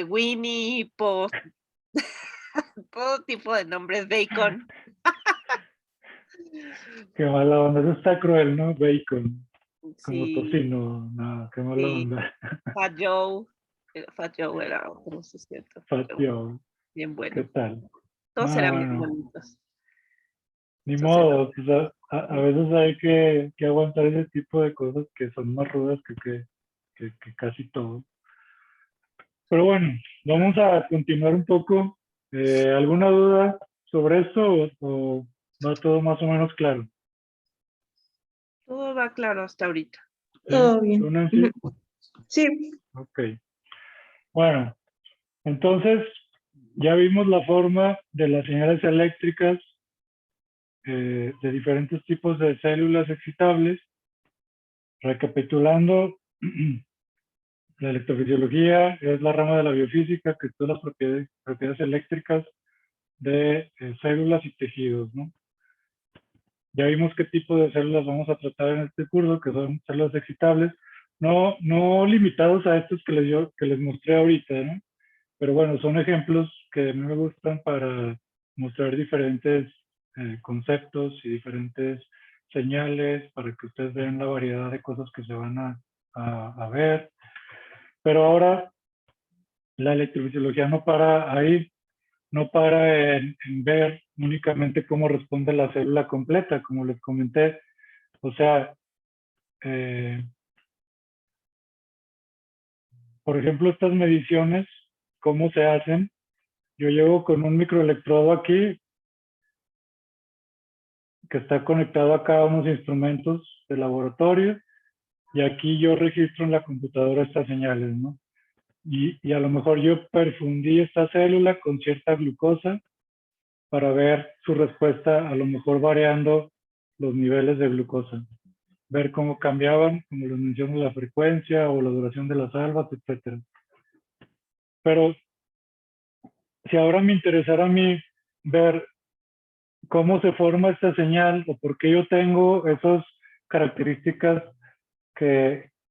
Winnie, todo tipo de nombres, Bacon, Qué mala onda, eso está cruel, ¿no? Bacon, como sí, tocino, no, qué mala sí, onda. Fat Joe era otro, sí es cierto, Fat pero Joe, bien ¿qué bueno. tal? Todos No, eran bien bueno, bonitos. ni Esos eran. modo, pues a veces hay que aguantar ese tipo de cosas que son más rudas que casi todo. Pero bueno, vamos a continuar un poco. ¿Alguna duda sobre esto o va todo más o menos claro? Todo va claro hasta ahorita. ¿Sí? Todo ¿Tú, bien. Nancy? Sí, Ok. Bueno, entonces ya vimos la forma de las señales eléctricas de diferentes tipos de células excitables. Recapitulando, la electrofisiología es la rama de la biofísica que estudia las propiedades eléctricas de células y tejidos, ¿no? Ya vimos qué tipo de células vamos a tratar en este curso, que son células excitables, no limitados a estos que les mostré ahorita, ¿no? Pero bueno, son ejemplos que a mí me gustan para mostrar diferentes conceptos y diferentes señales para que ustedes vean la variedad de cosas que se van a ver. Pero ahora la electrofisiología no para ahí, no para en ver únicamente cómo responde la célula completa, como les comenté. O sea, eh, por ejemplo, estas mediciones, ¿cómo se hacen? Yo llego con un microelectrodo aquí que está conectado acá a unos instrumentos de laboratorio y aquí yo registro en la computadora estas señales, ¿no? Y a lo mejor yo perfundí esta célula con cierta glucosa para ver su respuesta, a lo mejor variando los niveles de glucosa, ver cómo cambiaban, como les menciono, la frecuencia o la duración de las salvas, etcétera. Pero si ahora me interesara a mí ver cómo se forma esta señal o por qué yo tengo esas características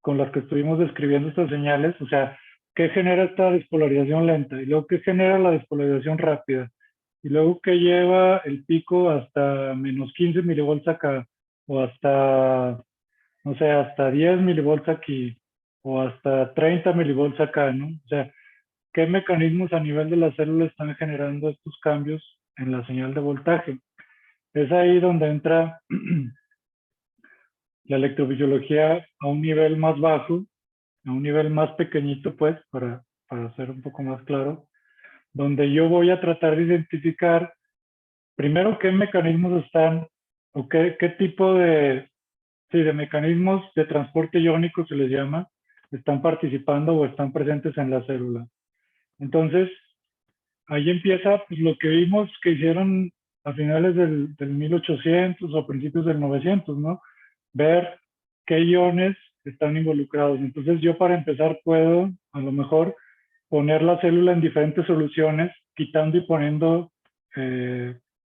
con las que estuvimos describiendo estas señales, o sea, qué genera esta despolarización lenta y luego qué genera la despolarización rápida y luego qué lleva el pico hasta menos 15 milivolts acá o hasta, no sé, hasta 10 milivolts aquí o hasta 30 milivolts acá, ¿no? O sea, qué mecanismos a nivel de la célula están generando estos cambios en la señal de voltaje. Es ahí donde entra la electrofisiología a un nivel más bajo, a un nivel más pequeñito, pues, para ser un poco más claro, donde yo voy a tratar de identificar primero qué mecanismos están o qué tipo sí, de mecanismos de transporte iónico se les llama, están participando o están presentes en la célula. Entonces, ahí empieza pues, lo que vimos que hicieron a finales del 1800 o a principios del 900, ¿no? Ver qué iones están involucrados. Entonces yo para empezar puedo a lo mejor poner la célula en diferentes soluciones, quitando y poniendo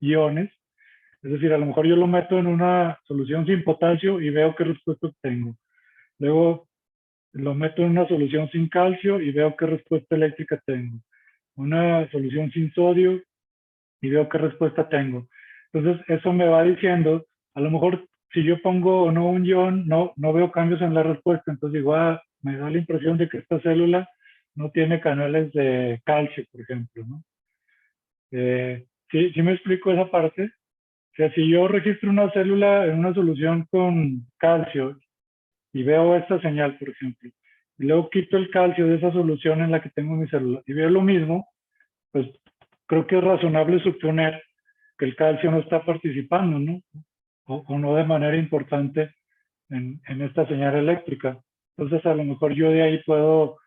iones. Es decir, a lo mejor yo lo meto en una solución sin potasio y veo qué respuesta obtengo. Luego lo meto en una solución sin calcio y veo qué respuesta eléctrica tengo. Una solución sin sodio y veo qué respuesta tengo. Entonces, eso me va diciendo, a lo mejor si yo pongo o no un ion, no veo cambios en la respuesta. Entonces, igual me da la impresión de que esta célula no tiene canales de calcio, por ejemplo, ¿no? ¿Sí me explico esa parte? O sea, si yo registro una célula en una solución con calcio y veo esta señal, por ejemplo, y luego quito el calcio de esa solución en la que tengo mi célula y veo lo mismo, pues creo que es razonable suponer que el calcio no está participando, ¿no? O no de manera importante en esta señal eléctrica. Entonces, a lo mejor yo de ahí puedo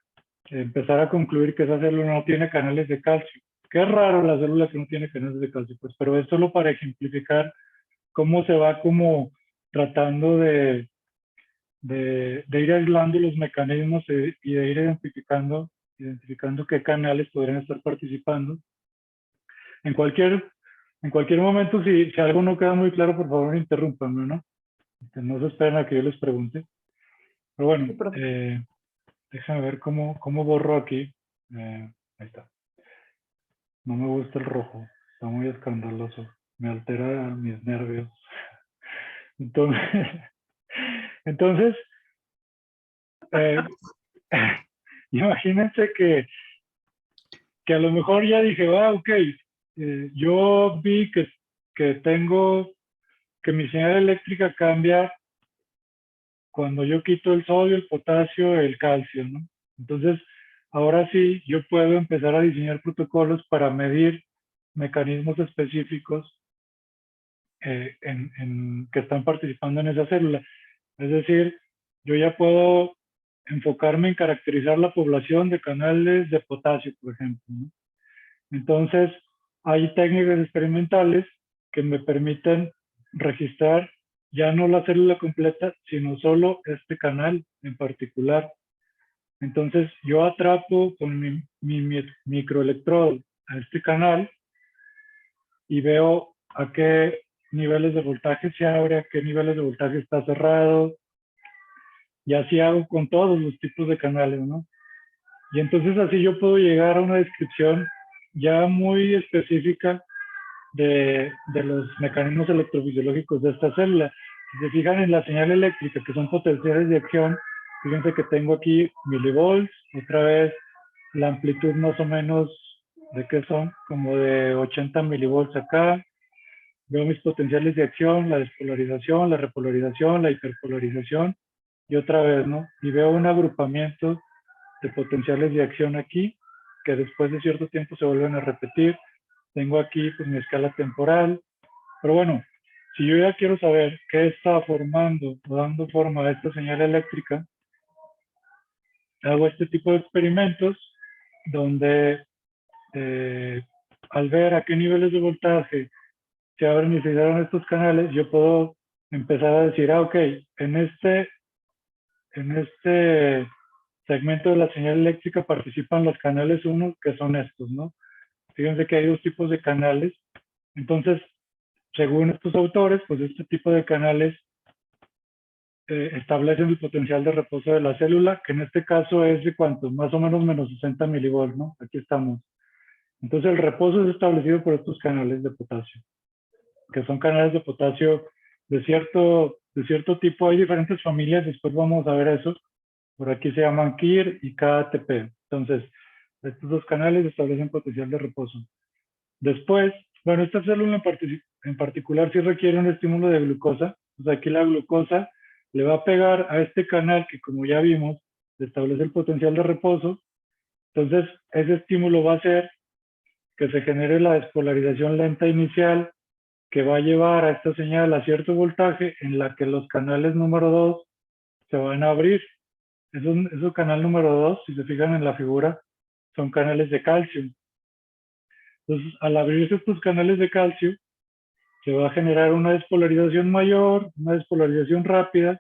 empezar a concluir que esa célula no tiene canales de calcio. Qué raro la célula que no tiene canales de calcio, pues, pero es solo para ejemplificar cómo se va como tratando de de ir aislando los mecanismos y de ir identificando qué canales podrían estar participando. En cualquier momento, si algo no queda muy claro, por favor, interrúmpanme, ¿no? No se esperen a que yo les pregunte. Pero bueno, Sí, profe. déjame ver cómo borro aquí. Ahí está. No me gusta el rojo. Está muy escandaloso. Me altera mis nervios. Entonces, entonces eh, imagínense que a lo mejor ya dije, ok, yo vi que que mi señal eléctrica cambia cuando yo quito el sodio, el potasio, el calcio, ¿no? Entonces, ahora sí, yo puedo empezar a diseñar protocolos para medir mecanismos específicos que están participando en esa célula. Es decir, yo ya puedo enfocarme en caracterizar la población de canales de potasio, por ejemplo, ¿no? Entonces, hay técnicas experimentales que me permiten registrar ya no la célula completa, sino solo este canal en particular. Entonces, yo atrapo con mi microelectrodo a este canal y veo a qué niveles de voltaje se abre, a qué niveles de voltaje está cerrado, y así hago con todos los tipos de canales, ¿no? Y entonces así yo puedo llegar a una descripción ya muy específica de los mecanismos electrofisiológicos de esta célula. Si se fijan en la señal eléctrica, que son potenciales de acción, fíjense que tengo aquí milivolts, otra vez la amplitud más o menos de qué son, como de 80 milivolts acá. Veo mis potenciales de acción, la despolarización, la repolarización, la hiperpolarización, y otra vez, ¿no? Y veo un agrupamiento de potenciales de acción aquí, que después de cierto tiempo se vuelven a repetir. Tengo aquí pues mi escala temporal, pero bueno, si yo ya quiero saber qué está formando o dando forma a esta señal eléctrica, hago este tipo de experimentos donde al ver a qué niveles de voltaje se abren y se cierran estos canales, yo puedo empezar a decir, ok, en este segmento de la señal eléctrica participan los canales 1, que son estos, ¿no? Fíjense que hay dos tipos de canales. Entonces, según estos autores, pues este tipo de canales establecen el potencial de reposo de la célula, que en este caso es de cuánto, más o menos menos 60 milivolts, ¿no? Aquí estamos. Entonces el reposo es establecido por estos canales de potasio, que son canales de potasio de cierto tipo. Hay diferentes familias, después vamos a ver eso. Por aquí se llaman KIR y KATP. Entonces, estos dos canales establecen potencial de reposo. Después, bueno, esta célula en particular sí requiere un estímulo de glucosa. Entonces aquí la glucosa le va a pegar a este canal que, como ya vimos, establece el potencial de reposo. Entonces, ese estímulo va a hacer que se genere la despolarización lenta inicial, que va a llevar a esta señal a cierto voltaje en la que los canales número 2 se van a abrir. Esos canal número 2, si se fijan en la figura, son canales de calcio. Entonces, al abrirse estos canales de calcio, se va a generar una despolarización mayor, una despolarización rápida,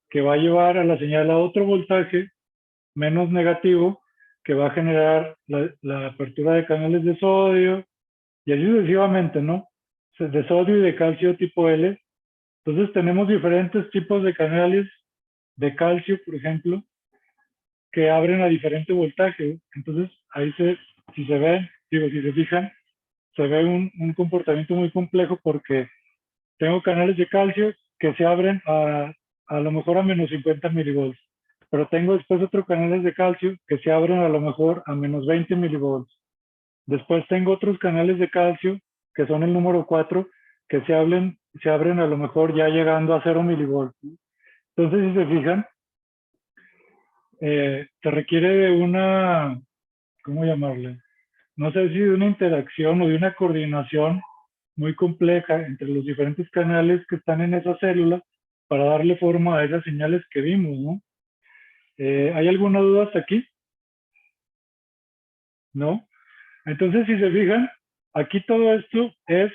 que va a llevar a la señal a otro voltaje menos negativo, que va a generar la apertura de canales de sodio, y así sucesivamente, ¿no? De sodio y de calcio tipo L. Entonces tenemos diferentes tipos de canales de calcio, por ejemplo, que abren a diferente voltaje. Entonces, ahí si se ven, si se fijan, se ve un comportamiento muy complejo porque tengo canales de calcio que se abren a lo mejor a menos 50 milivolts, pero tengo después otros canales de calcio que se abren a lo mejor a menos 20 milivolts. Después tengo otros canales de calcio, que son el número 4, que se abren a lo mejor ya llegando a 0 milivolts. Entonces, si se fijan, se requiere de una, ¿cómo llamarle? No sé si de una interacción o de una coordinación muy compleja entre los diferentes canales que están en esa célula para darle forma a esas señales que vimos, ¿no? ¿Hay alguna duda hasta aquí? ¿No? Entonces, si se fijan, aquí todo esto es,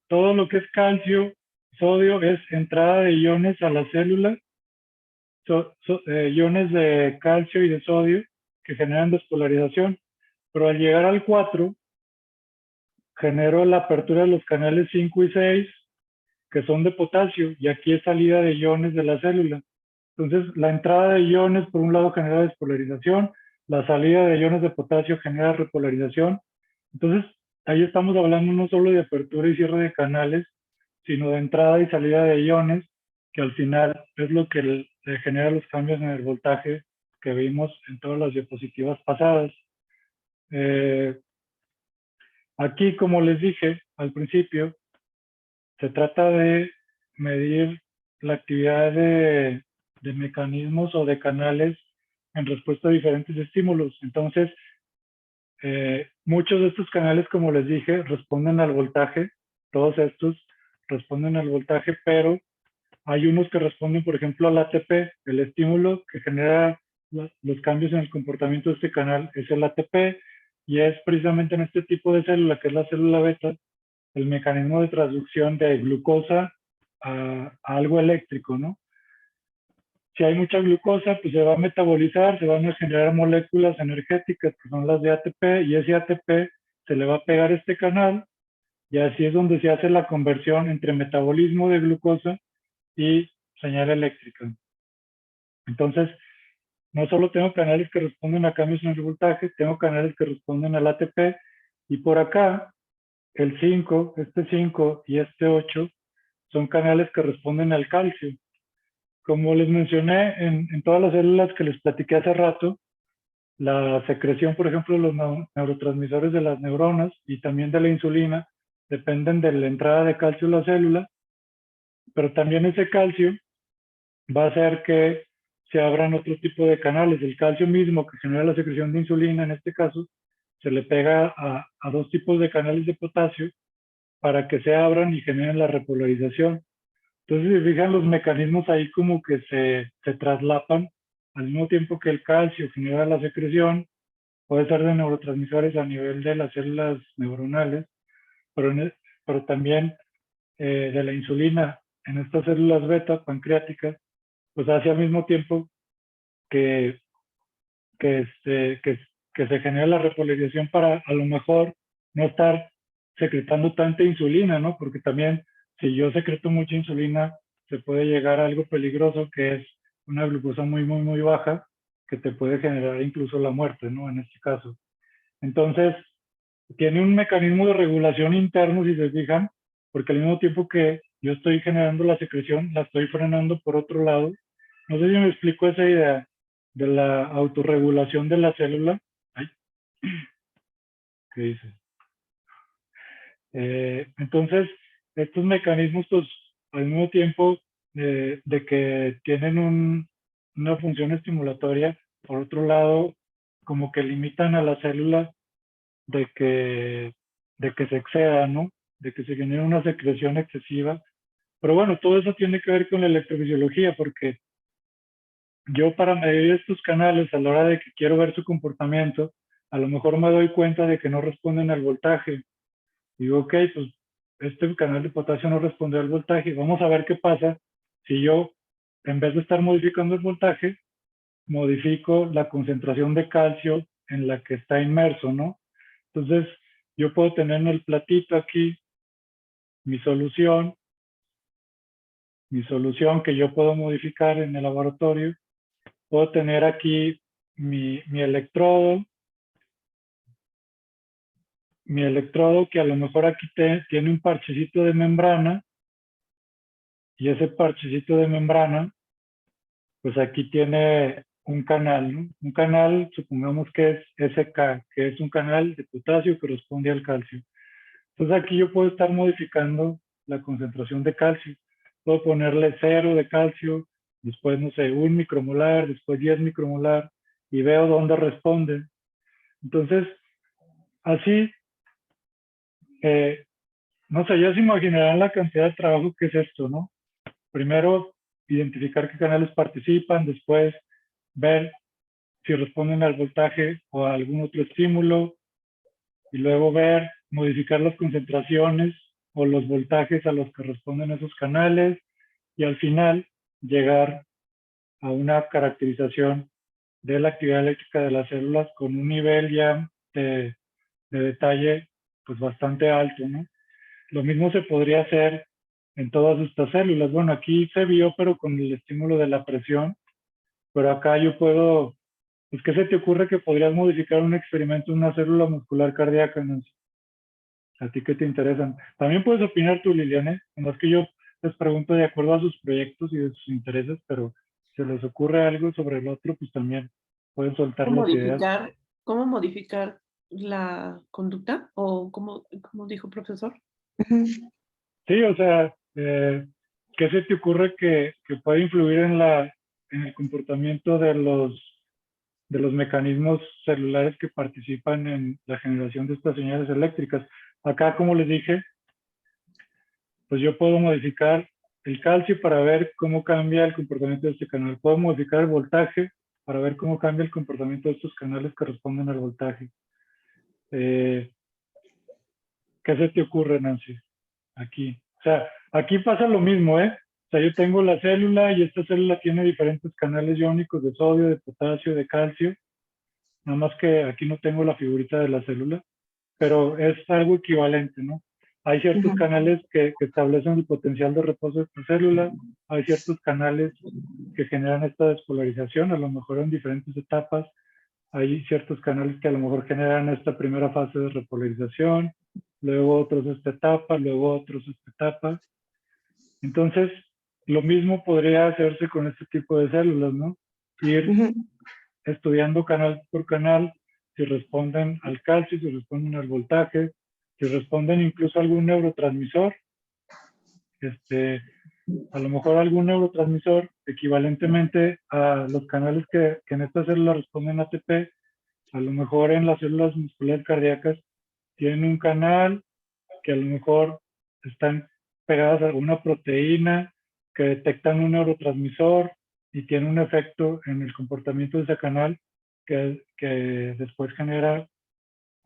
todo lo que es calcio, sodio, es entrada de iones a la célula iones de calcio y de sodio que generan despolarización, pero al llegar al 4, genero la apertura de los canales 5 y 6, que son de potasio, y aquí es salida de iones de la célula. Entonces, la entrada de iones, por un lado, genera despolarización, la salida de iones de potasio genera repolarización. Entonces, ahí estamos hablando no solo de apertura y cierre de canales, sino de entrada y salida de iones, que al final es lo que le genera los cambios en el voltaje que vimos en todas las diapositivas pasadas. Aquí, como les dije al principio, se trata de medir la actividad de mecanismos o de canales en respuesta a diferentes estímulos. Entonces, muchos de estos canales, como les dije, responden al voltaje. Todos estos responden al voltaje, pero hay unos que responden, por ejemplo, al ATP. El estímulo que genera los cambios en el comportamiento de este canal es el ATP, y es precisamente en este tipo de célula, que es la célula beta, el mecanismo de transducción de glucosa a algo eléctrico, ¿no? Si hay mucha glucosa, pues se va a metabolizar, se van a generar moléculas energéticas que son las de ATP, y ese ATP se le va a pegar a este canal, y así es donde se hace la conversión entre metabolismo de glucosa y señal eléctrica. Entonces, no solo tengo canales que responden a cambios en el voltaje, tengo canales que responden al ATP, y por acá, el 5, este 5 y este 8 son canales que responden al calcio. Como les mencioné en todas las células que les platiqué hace rato, la secreción, por ejemplo, de los neurotransmisores de las neuronas y también de la insulina dependen de la entrada de calcio a la célula, pero también ese calcio va a hacer que se abran otro tipo de canales. El calcio mismo que genera la secreción de insulina, en este caso, se le pega a dos tipos de canales de potasio para que se abran y generen la repolarización. Entonces, si fijan, los mecanismos ahí como que se traslapan al mismo tiempo que el calcio genera la secreción, puede ser de neurotransmisores a nivel de las células neuronales, pero, pero también de la insulina en estas células beta pancreáticas, pues hace al mismo tiempo que, que se genera la repolarización para a lo mejor no estar secretando tanta insulina, ¿no? Porque también si yo secreto mucha insulina, se puede llegar a algo peligroso, que es una glucosa muy baja, que te puede generar incluso la muerte, ¿no? En este caso. Entonces, tiene un mecanismo de regulación interno, si se fijan, porque al mismo tiempo que yo estoy generando la secreción, la estoy frenando por otro lado. No sé si me explico esa idea de la autorregulación de la célula. Ay, ¿qué dice? Entonces, estos mecanismos, pues, al mismo tiempo de que tienen una función estimulatoria, por otro lado, como que limitan a la célula de que se exceda, ¿no? De que se genere una secreción excesiva. Pero bueno, todo eso tiene que ver con la electrofisiología, porque yo para medir estos canales a la hora de que quiero ver su comportamiento, a lo mejor me doy cuenta de que no responden al voltaje. Digo, ok, pues este canal de potasio no responde al voltaje. Vamos a ver qué pasa si yo, en vez de estar modificando el voltaje, modifico la concentración de calcio en la que está inmerso, ¿no? Entonces, yo puedo tener en el platito aquí mi solución que yo puedo modificar en el laboratorio. Puedo tener aquí mi electrodo que a lo mejor aquí tiene un parchecito de membrana, y ese parchecito de membrana, pues aquí tiene un canal, ¿no? Un canal, supongamos que es SK, que es un canal de potasio que responde al calcio. Entonces aquí yo puedo estar modificando la concentración de calcio. Puedo ponerle 0 de calcio, después, no sé, 1 micromolar, después 10 micromolar, y veo dónde responde. Entonces, así, no sé, ya se imaginarán la cantidad de trabajo que es esto, ¿no? Primero, identificar qué canales participan, después ver si responden al voltaje o a algún otro estímulo, y luego ver, modificar las concentraciones o los voltajes a los que responden esos canales, y al final llegar a una caracterización de la actividad eléctrica de las células con un nivel ya de detalle pues bastante alto, ¿no? Lo mismo se podría hacer en todas estas células. Bueno, aquí se vio, pero con el estímulo de la presión, pero acá yo puedo, pues, ¿qué se te ocurre que podrías modificar un experimento en una célula muscular cardíaca, Nancy? ¿A ti qué te interesan? También puedes opinar tú, Liliane, no es que yo les pregunto de acuerdo a sus proyectos y de sus intereses, pero si les ocurre algo sobre el otro, pues también pueden soltar ¿Cómo las ideas. cómo modificar la conducta? ¿O cómo dijo profesor? Ujú. Sí, o sea, ¿qué se te ocurre que puede influir en el comportamiento de los mecanismos celulares que participan en la generación de estas señales eléctricas? Acá, como les dije, pues yo puedo modificar el calcio para ver cómo cambia el comportamiento de este canal. Puedo modificar el voltaje para ver cómo cambia el comportamiento de estos canales que responden al voltaje. ¿Qué se te ocurre, Nancy? Aquí. O sea, aquí pasa lo mismo, ¿eh? O sea, yo tengo la célula y esta célula tiene diferentes canales iónicos de sodio, de potasio, de calcio. Nada más que aquí no tengo la figurita de la célula, pero es algo equivalente, ¿no? Hay ciertos Ujú. canales que establecen el potencial de reposo de esta célula, hay ciertos canales que generan esta despolarización, a lo mejor en diferentes etapas, hay ciertos canales que a lo mejor generan esta primera fase de repolarización, luego otros esta etapa, luego otros esta etapa. Entonces, lo mismo podría hacerse con este tipo de células, ¿no? Ir Ujú. estudiando canal por canal, si responden al calcio, si responden al voltaje, si responden incluso a algún neurotransmisor, a lo mejor algún neurotransmisor equivalentemente a los canales que en esta célula responden a ATP, a lo mejor en las células musculares cardíacas tienen un canal que a lo mejor están pegadas a alguna proteína que detectan un neurotransmisor y tiene un efecto en el comportamiento de ese canal que después genera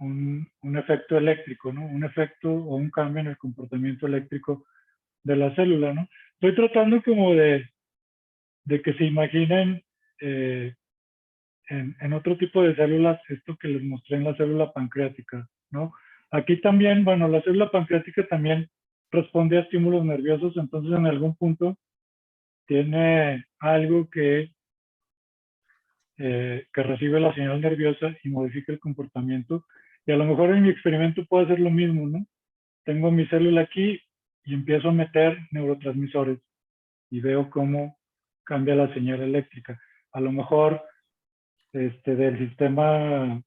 un efecto eléctrico, ¿no? Un efecto o un cambio en el comportamiento eléctrico de la célula, ¿no? Estoy tratando como de que se imaginen en otro tipo de células esto que les mostré en la célula pancreática, ¿no? Aquí también, bueno, la célula pancreática también responde a estímulos nerviosos, entonces en algún punto tiene algo que recibe la señal nerviosa y modifica el comportamiento. Y a lo mejor en mi experimento puede hacer lo mismo, ¿no? Tengo mi célula aquí y empiezo a meter neurotransmisores y veo cómo cambia la señal eléctrica. A lo mejor del sistema,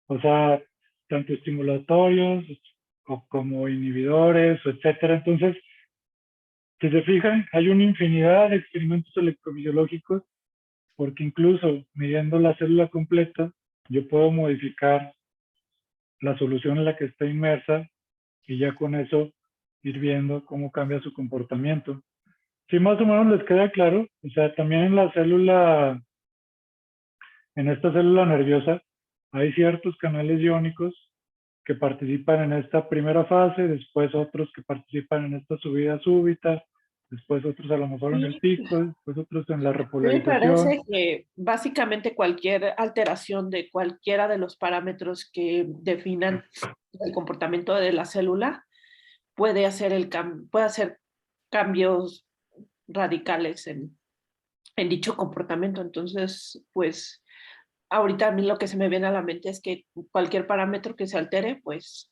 o sea, tanto estimulatorios como inhibidores, etcétera. Entonces, si se fijan, hay una infinidad de experimentos electrofisiológicos porque incluso midiendo la célula completa, yo puedo modificar la solución en la que está inmersa y ya con eso ir viendo cómo cambia su comportamiento. Si más o menos les queda claro, o sea, también en la célula, en esta célula nerviosa, hay ciertos canales iónicos que participan en esta primera fase, después otros que participan en esta subida súbita, después otros a lo mejor en el Sí, pico, después otros en la me repolarización. parece que básicamente cualquier alteración de cualquiera de los parámetros que definan el comportamiento de la célula puede hacer cambios radicales en dicho comportamiento. Entonces, pues ahorita a mí lo que se me viene a la mente es que cualquier parámetro que se altere, pues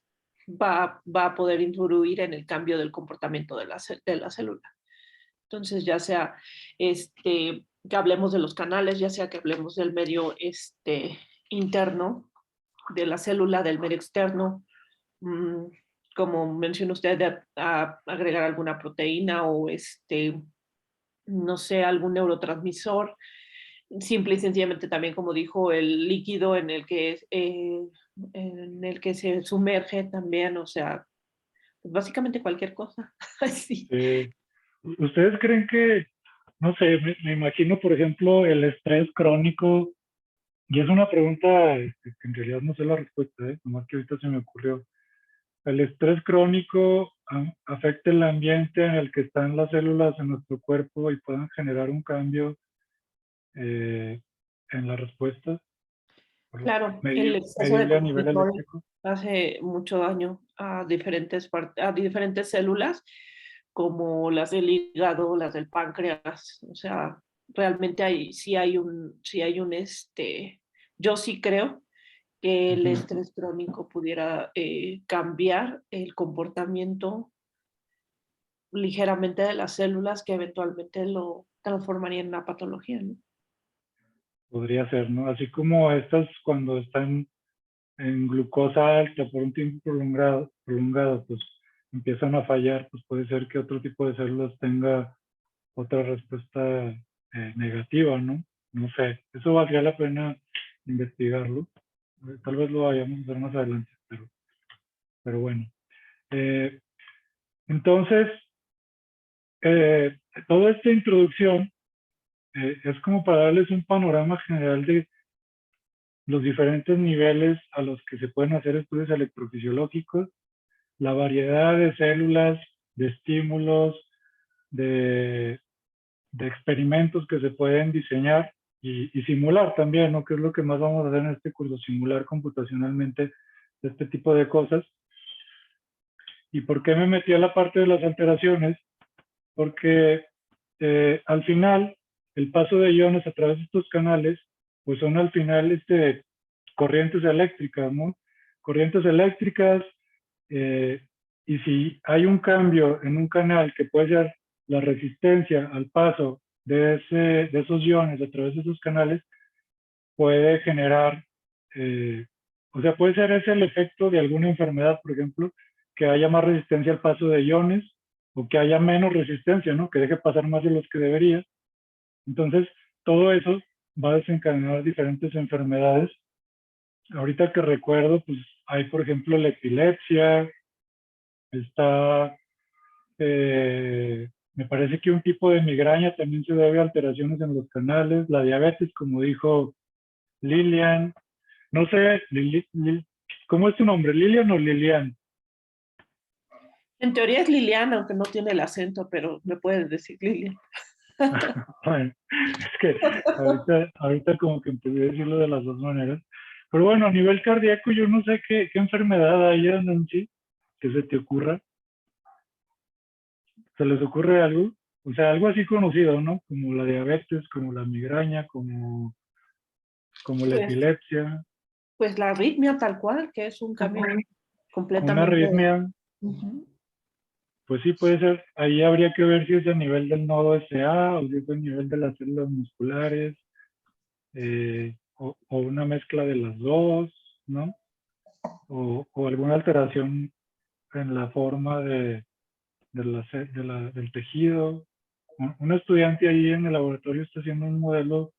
va a poder influir en el cambio del comportamiento de la célula. Entonces, ya sea que hablemos de los canales, ya sea que hablemos del medio interno de la célula, del medio externo, como menciona usted, agregar alguna proteína o no sé, algún neurotransmisor, simple y sencillamente también, como dijo, el líquido en el que se sumerge también, o sea, pues básicamente cualquier cosa. Sí. ¿Ustedes creen que, no sé, me imagino, por ejemplo, el estrés crónico, y es una pregunta que en realidad no sé la respuesta, nomás que ahorita se me ocurrió. El estrés crónico afecte el ambiente en el que están las células en nuestro cuerpo y puedan generar un cambio en la respuesta, Claro, el exceso de medible a nivel cortisol eléctrico. hace mucho daño a a diferentes células, como las del hígado, las del páncreas. O sea, realmente sí hay un, yo sí creo que el estrés crónico pudiera cambiar el comportamiento ligeramente de las células que eventualmente lo transformaría en una patología, ¿no? Podría ser, ¿no? Así como estas cuando están en glucosa alta por un tiempo prolongado, pues empiezan a fallar, pues puede ser que otro tipo de células tenga otra respuesta negativa, ¿no? No sé, eso valdría la pena investigarlo. Tal vez lo vayamos a ver más adelante, pero bueno. Eh, entonces, eh, toda esta introducción es como para darles un panorama general de los diferentes niveles a los que se pueden hacer estudios electrofisiológicos, la variedad de células, de estímulos, de, de experimentos que se pueden diseñar y simular también, ¿no? Que es lo que más vamos a hacer en este curso, simular computacionalmente este tipo de cosas. ¿Y por qué me metí a la parte de las alteraciones? Porque al final, el paso de iones a través de estos canales, pues son al final corrientes eléctricas, ¿no? Corrientes eléctricas, y si hay un cambio en un canal que puede ser la resistencia al paso de esos iones a través de esos canales, puede generar, o sea, puede ser ese el efecto de alguna enfermedad, por ejemplo, que haya más resistencia al paso de iones o que haya menos resistencia, ¿no? Que deje pasar más de los que debería. Entonces, todo eso va a desencadenar diferentes enfermedades. Ahorita que recuerdo, pues hay, por ejemplo, la epilepsia, está, me parece que un tipo de migraña también se debe a alteraciones en los canales, la diabetes, como dijo Lilian, no sé, ¿cómo es tu nombre? ¿Lilian o Lilian? En teoría es Liliana, aunque no tiene el acento, pero me puedes decir Lilian. Bueno, es que ahorita como que empecé a decirlo de las dos maneras. Pero bueno, a nivel cardíaco, yo no sé qué enfermedad hay, Nancy, que se te ocurra. ¿Se les ocurre algo? O sea, algo así conocido, ¿no? Como la diabetes, como la migraña, como la Pues, epilepsia, pues la arritmia tal cual, que es un cambio Ajá. una completamente. arritmia. Ujú. Pues sí, puede ser. Ahí habría que ver si es a nivel del nodo SA o si es a nivel de las células musculares, o una mezcla de las dos, ¿no? O alguna alteración en la forma del tejido. Un estudiante ahí en el laboratorio está haciendo un modelo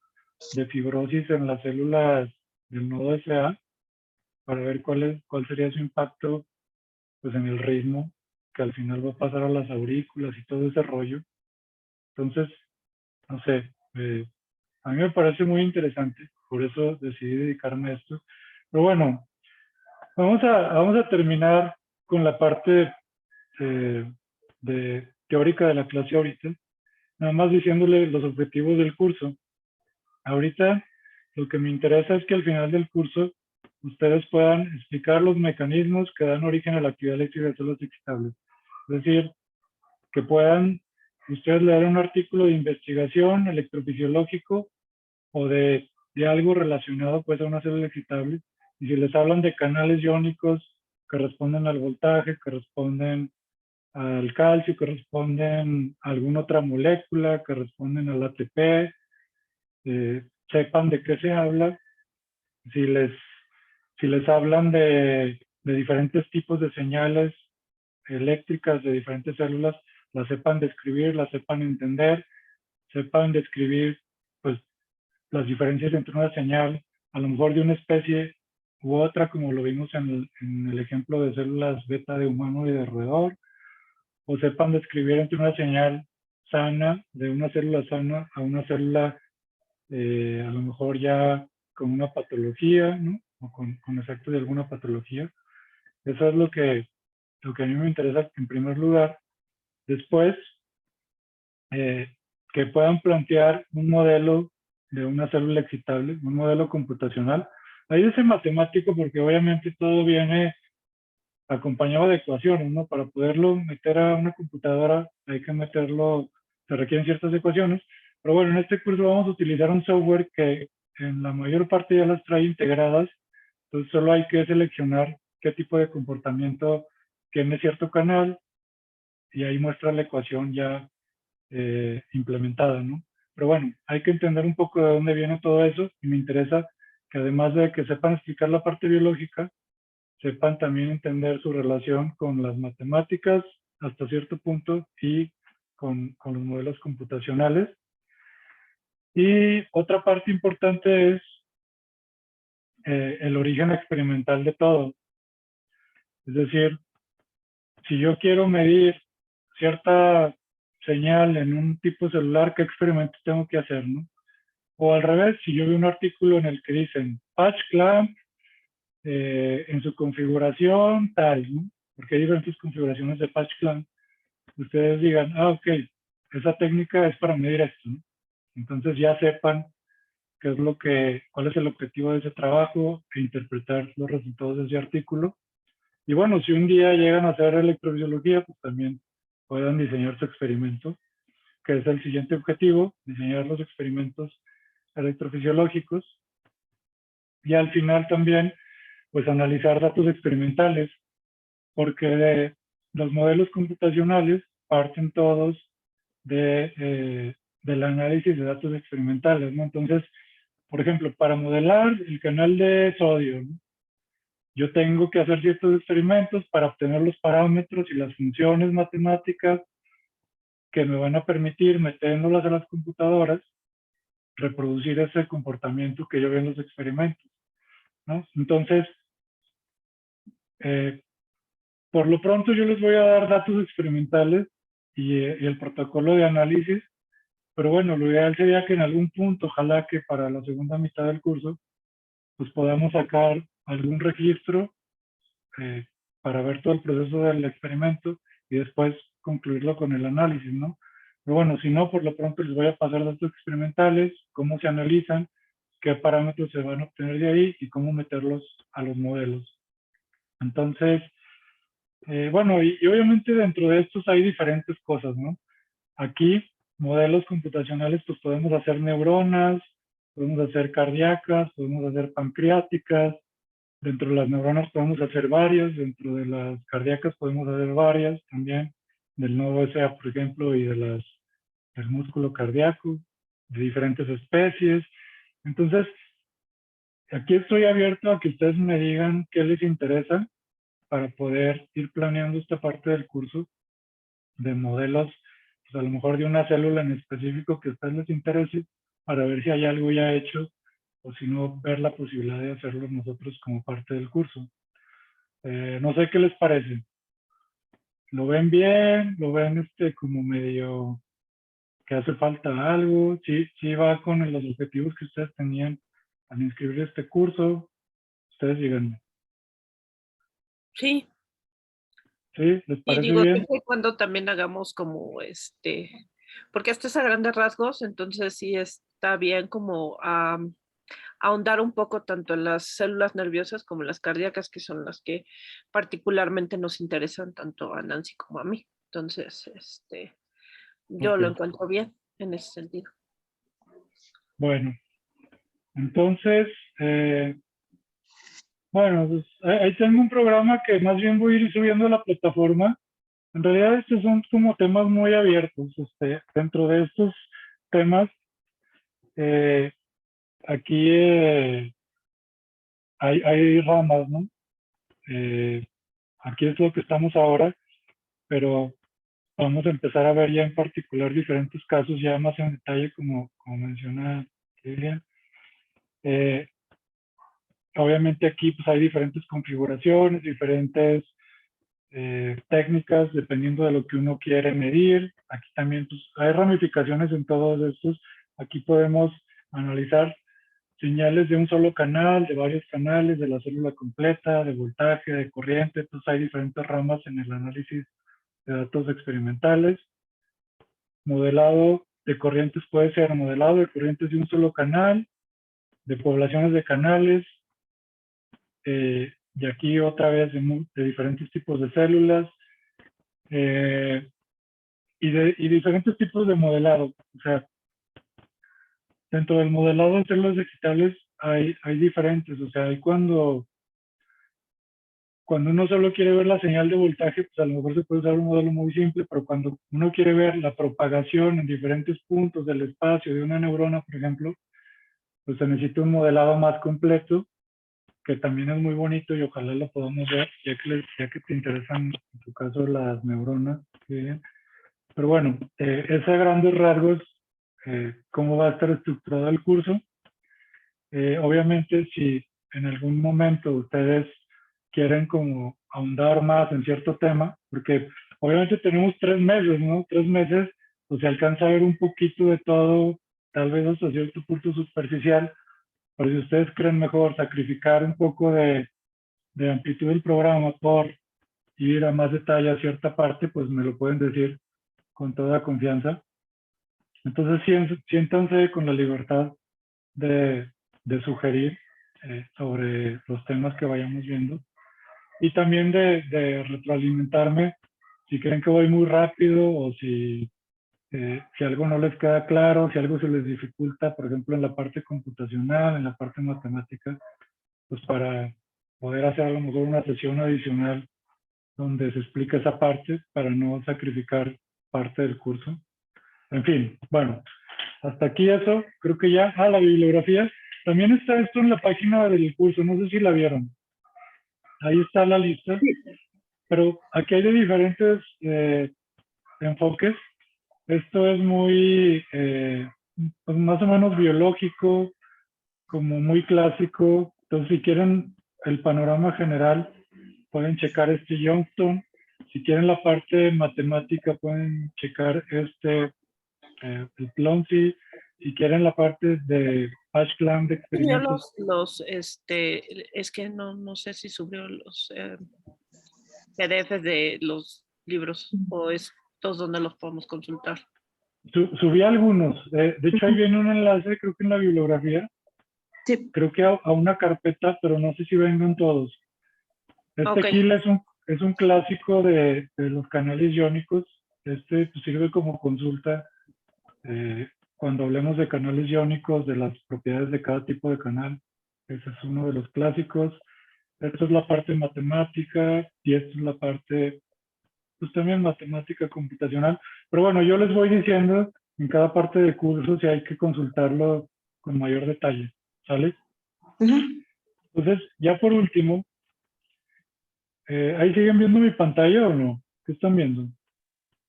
de fibrosis en las células del nodo SA para ver cuál sería su impacto, pues, en el ritmo que al final va a pasar a las aurículas y todo ese rollo. Entonces, no sé, a mí me parece muy interesante, por eso decidí dedicarme a esto. Pero bueno, vamos a terminar con la parte teórica de la clase ahorita, nada más diciéndole los objetivos del curso. Ahorita lo que me interesa es que al final del curso ustedes puedan explicar los mecanismos que dan origen a la actividad eléctrica de células excitables. Es decir, que puedan ustedes leer un artículo de investigación electrofisiológico o de algo relacionado pues a una célula excitable, y si les hablan de canales iónicos que responden al voltaje, que responden al calcio, que responden a alguna otra molécula, que responden al ATP, sepan de qué se habla. Si les, si les hablan de diferentes tipos de señales eléctricas de diferentes células, las sepan describir, las sepan entender, sepan describir pues las diferencias entre una señal, a lo mejor de una especie u otra, como lo vimos en el ejemplo de células beta de humano y de roedor, o sepan describir entre una señal sana, de una célula sana a una célula a lo mejor ya con una patología, ¿no? O con efectos de alguna patología. Eso es lo que a mí me interesa en primer lugar. Después, que puedan plantear un modelo de una célula excitable, un modelo computacional. Ahí dice matemático porque obviamente todo viene acompañado de ecuaciones, ¿no? Para poderlo meter a una computadora hay que meterlo, se requieren ciertas ecuaciones. Pero bueno, en este curso vamos a utilizar un software que en la mayor parte ya las trae integradas, entonces solo hay que seleccionar qué tipo de comportamiento tiene cierto canal y ahí muestra la ecuación ya implementada, ¿no? Pero bueno, hay que entender un poco de dónde viene todo eso y me interesa que además de que sepan explicar la parte biológica, sepan también entender su relación con las matemáticas hasta cierto punto y con los modelos computacionales. Y otra parte importante es el origen experimental de todo. Es decir, si yo quiero medir cierta señal en un tipo celular, ¿qué experimento tengo que hacer, no? O al revés, si yo veo un artículo en el que dicen patch clamp en su configuración tal, ¿no? Porque hay diferentes configuraciones de patch clamp, ustedes digan, ah, ok, esa técnica es para medir esto, ¿no? Entonces ya sepan qué es lo que, cuál es el objetivo de ese trabajo e interpretar los resultados de ese artículo. Y bueno, si un día llegan a hacer electrofisiología, pues también puedan diseñar su experimento, que es el siguiente objetivo, diseñar los experimentos electrofisiológicos. Y al final también, pues analizar datos experimentales, porque los modelos computacionales parten todos del análisis de datos experimentales, ¿no? Entonces, por ejemplo, para modelar el canal de sodio, ¿no? Yo tengo que hacer ciertos experimentos para obtener los parámetros y las funciones matemáticas que me van a permitir, metiéndolas a las computadoras, reproducir ese comportamiento que yo veo en los experimentos, ¿no? Entonces, por lo pronto yo les voy a dar datos experimentales y el protocolo de análisis, pero bueno, lo ideal sería que en algún punto, ojalá que para la segunda mitad del curso, pues podamos sacar algún registro eh, para ver todo el proceso del experimento y después concluirlo con el análisis, ¿no? Pero bueno, si no, por lo pronto les voy a pasar datos experimentales, cómo se analizan, qué parámetros se van a obtener de ahí y cómo meterlos a los modelos. Entonces, bueno, y obviamente dentro de estos hay diferentes cosas, ¿no? Aquí, modelos computacionales, pues podemos hacer neuronas, podemos hacer cardíacas, podemos hacer pancreáticas, dentro de las neuronas podemos hacer varias, dentro de las cardíacas podemos hacer varias también, del nodo SA, por ejemplo, y del músculo cardíaco, de diferentes especies. Entonces, aquí estoy abierto a que ustedes me digan qué les interesa para poder ir planeando esta parte del curso de modelos, pues a lo mejor de una célula en específico que a ustedes les interese, para ver si hay algo ya hecho o si no, ver la posibilidad de hacerlo nosotros como parte del curso. No sé qué les parece. ¿Lo ven bien? ¿Lo ven como medio que hace falta algo? ¿Sí, sí va con los objetivos que ustedes tenían al inscribir este curso? Ustedes díganme. Sí, ¿Sí? ¿Les y parece digo, bien? siempre y cuando también hagamos como porque esto es a grandes rasgos, entonces sí está bien como ahondar un poco tanto en las células nerviosas como en las cardíacas, que son las que particularmente nos interesan tanto a Nancy como a mí. Entonces, yo Ok. lo encuentro bien en ese sentido. Bueno, entonces, eh, bueno, pues ahí tengo un programa que más bien voy a ir subiendo a la plataforma. En realidad estos son como temas muy abiertos. Dentro de estos temas, eh, aquí hay ramas, ¿no? Eh, aquí es lo que estamos ahora, pero vamos a empezar a ver ya en particular diferentes casos ya más en detalle, como menciona Lilian. Obviamente aquí pues hay diferentes configuraciones, diferentes técnicas, dependiendo de lo que uno quiere medir. Aquí también pues, hay ramificaciones en todos estos. Aquí podemos analizar señales de un solo canal, de varios canales, de la célula completa, de voltaje, de corriente. Entonces hay diferentes ramas en el análisis de datos experimentales. Modelado de corrientes puede ser modelado de corrientes de un solo canal, de poblaciones de canales, y aquí otra vez de diferentes tipos de células, y diferentes tipos de modelado. O sea, dentro del modelado de células excitables hay diferentes. O sea, hay cuando uno solo quiere ver la señal de voltaje, pues a lo mejor se puede usar un modelo muy simple, pero cuando uno quiere ver la propagación en diferentes puntos del espacio de una neurona, por ejemplo, pues se necesita un modelado más completo, que también es muy bonito y ojalá lo podamos ver, ya que te interesan en tu caso las neuronas. ¿Sí? Pero bueno, es a grandes rasgos cómo va a estar estructurado el curso. Obviamente, si en algún momento ustedes quieren como ahondar más en cierto tema, porque obviamente tenemos 3 meses, ¿no? 3 meses, pues se alcanza a ver un poquito de todo, tal vez hasta cierto punto superficial, pero si ustedes creen mejor sacrificar un poco de amplitud del programa por ir a más detalle a cierta parte, pues me lo pueden decir con toda confianza. Entonces siéntanse con la libertad de sugerir sobre los temas que vayamos viendo y también de retroalimentarme si creen que voy muy rápido o si algo no les queda claro, si algo se les dificulta, por ejemplo, en la parte computacional, en la parte matemática, pues para poder hacer a lo mejor una sesión adicional donde se explica esa parte para no sacrificar parte del curso. En fin, bueno, hasta aquí eso, creo que ya. La bibliografía. También está esto en la página del curso, no sé si la vieron. Ahí está la lista, pero aquí hay de diferentes enfoques. Esto es muy, pues más o menos biológico, como muy clásico. Entonces, si quieren el panorama general, pueden checar este Johnston. Si quieren la parte matemática, pueden checar el Plonzi. Si quieren la parte de Ashclamp de Subió experimentos. es que no sé si subió los PDFs de los libros o estos donde los podemos consultar. Subí algunos. De hecho, ahí viene un enlace, creo que en la bibliografía. Sí. Creo que a una carpeta, pero no sé si vengan todos. Ok. Aquí es un clásico de los canales iónicos. Pues, sirve como consulta cuando hablemos de canales iónicos, de las propiedades de cada tipo de canal. Ese es uno de los clásicos. Esta es la parte matemática y esta es la parte, pues también matemática computacional. Pero bueno, yo les voy diciendo en cada parte del curso si hay que consultarlo con mayor detalle. ¿Sale? Entonces, ya por último, ¿ahí siguen viendo mi pantalla o no? ¿Qué están viendo?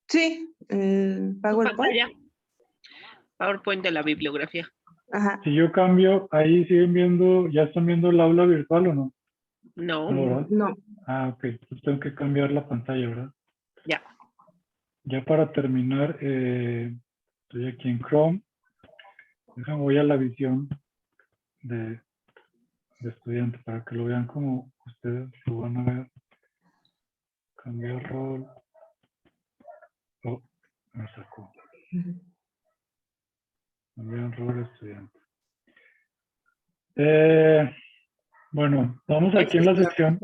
Sí, el Tu PowerPoint. pantalla. PowerPoint de la bibliografía. Ajá. Si yo cambio, ahí siguen viendo, ¿ya están viendo el aula virtual o no? No, No, ¿verdad? No. Ok, pues tengo que cambiar la pantalla, ¿verdad? ya. Ya para terminar, estoy aquí en Chrome. Déjame, voy a la visión de estudiante para que lo vean como ustedes lo van a ver. Cambiar rol. Oh, me sacó. Cambiar rol estudiante. Bueno, vamos aquí en la sección.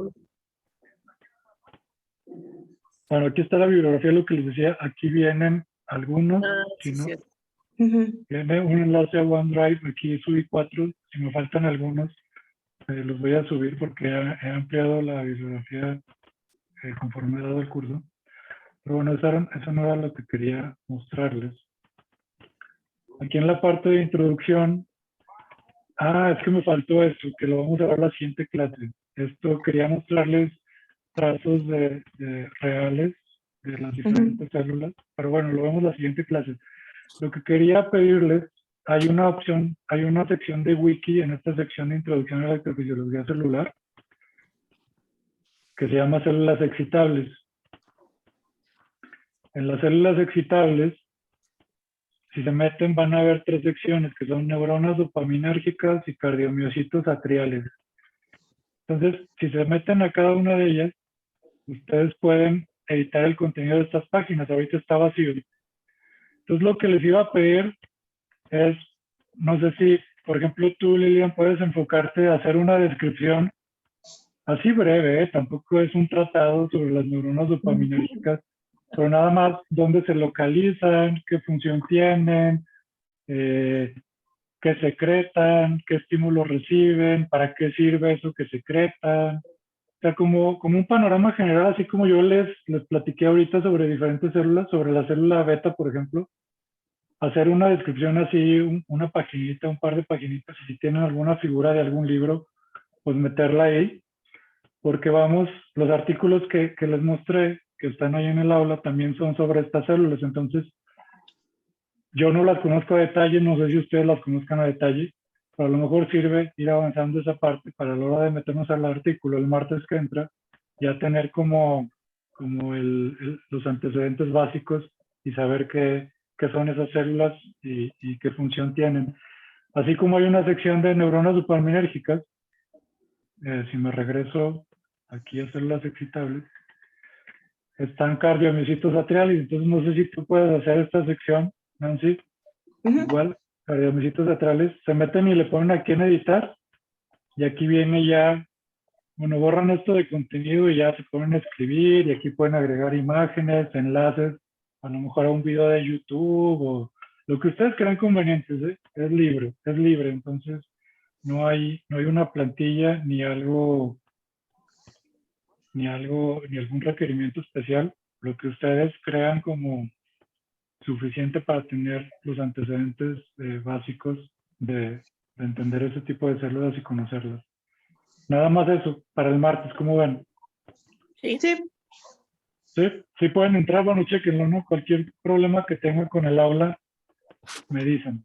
Bueno, aquí está la bibliografía, lo que les decía. Aquí vienen algunos. Si Sí, no, cierto. viene un enlace a OneDrive. Aquí subí 4. Si me faltan algunos, los voy a subir porque he ampliado la bibliografía conforme he dado el curso. Pero bueno, eso no era lo que quería mostrarles. Aquí en la parte de introducción, es que me faltó esto, que lo vamos a ver la siguiente clase. Esto quería mostrarles trazos reales de las diferentes células, pero bueno, lo vemos la siguiente clase. Lo que quería pedirles, hay una opción, hay una sección de wiki en esta sección de introducción a la electrofisiología celular, que se llama células excitables. En las células excitables, si se meten van a ver 3 secciones que son neuronas dopaminérgicas y cardiomiocitos atriales. Entonces, si se meten a cada una de ellas, ustedes pueden editar el contenido de estas páginas. Ahorita está vacío. Entonces, lo que les iba a pedir es, no sé si, por ejemplo, tú, Lilian, puedes enfocarte a hacer una descripción así breve, ¿eh? Tampoco es un tratado sobre las neuronas dopaminérgicas, pero nada más dónde se localizan, qué función tienen, qué secretan, qué estímulos reciben, para qué sirve eso que secretan. O sea, como un panorama general, así como yo les platiqué ahorita sobre diferentes células, sobre la célula beta, por ejemplo, hacer una descripción así, una paginita, un par de paginitas, y si tienen alguna figura de algún libro, pues meterla ahí, porque vamos, los artículos que les mostré, que están ahí en el aula, también son sobre estas células. Entonces, yo no las conozco a detalle, no sé si ustedes las conozcan a detalle, pero a lo mejor sirve ir avanzando esa parte para a la hora de meternos al artículo el martes que entra, ya tener como los antecedentes básicos y saber qué son esas células y qué función tienen. Así como hay una sección de neuronas dopaminérgicas, si me regreso aquí a células excitables, están cardiomiocitos atriales. Entonces no sé si tú puedes hacer esta sección, Nancy. Igual, cardiomiocitos atriales, se meten y le ponen aquí en editar, y aquí viene ya, bueno, borran esto de contenido y ya se ponen a escribir, y aquí pueden agregar imágenes, enlaces, a lo mejor a un video de YouTube o lo que ustedes crean convenientes, ¿eh? Es libre, entonces no hay una plantilla ni ni algún requerimiento especial, lo que ustedes crean como suficiente para tener los antecedentes básicos de entender ese tipo de células y conocerlas. Nada más eso, para el martes, ¿cómo ven? Sí. Sí, ¿Sí? Sí pueden entrar, bueno, chequenlo, ¿no? Cualquier problema que tengan con el aula, me dicen.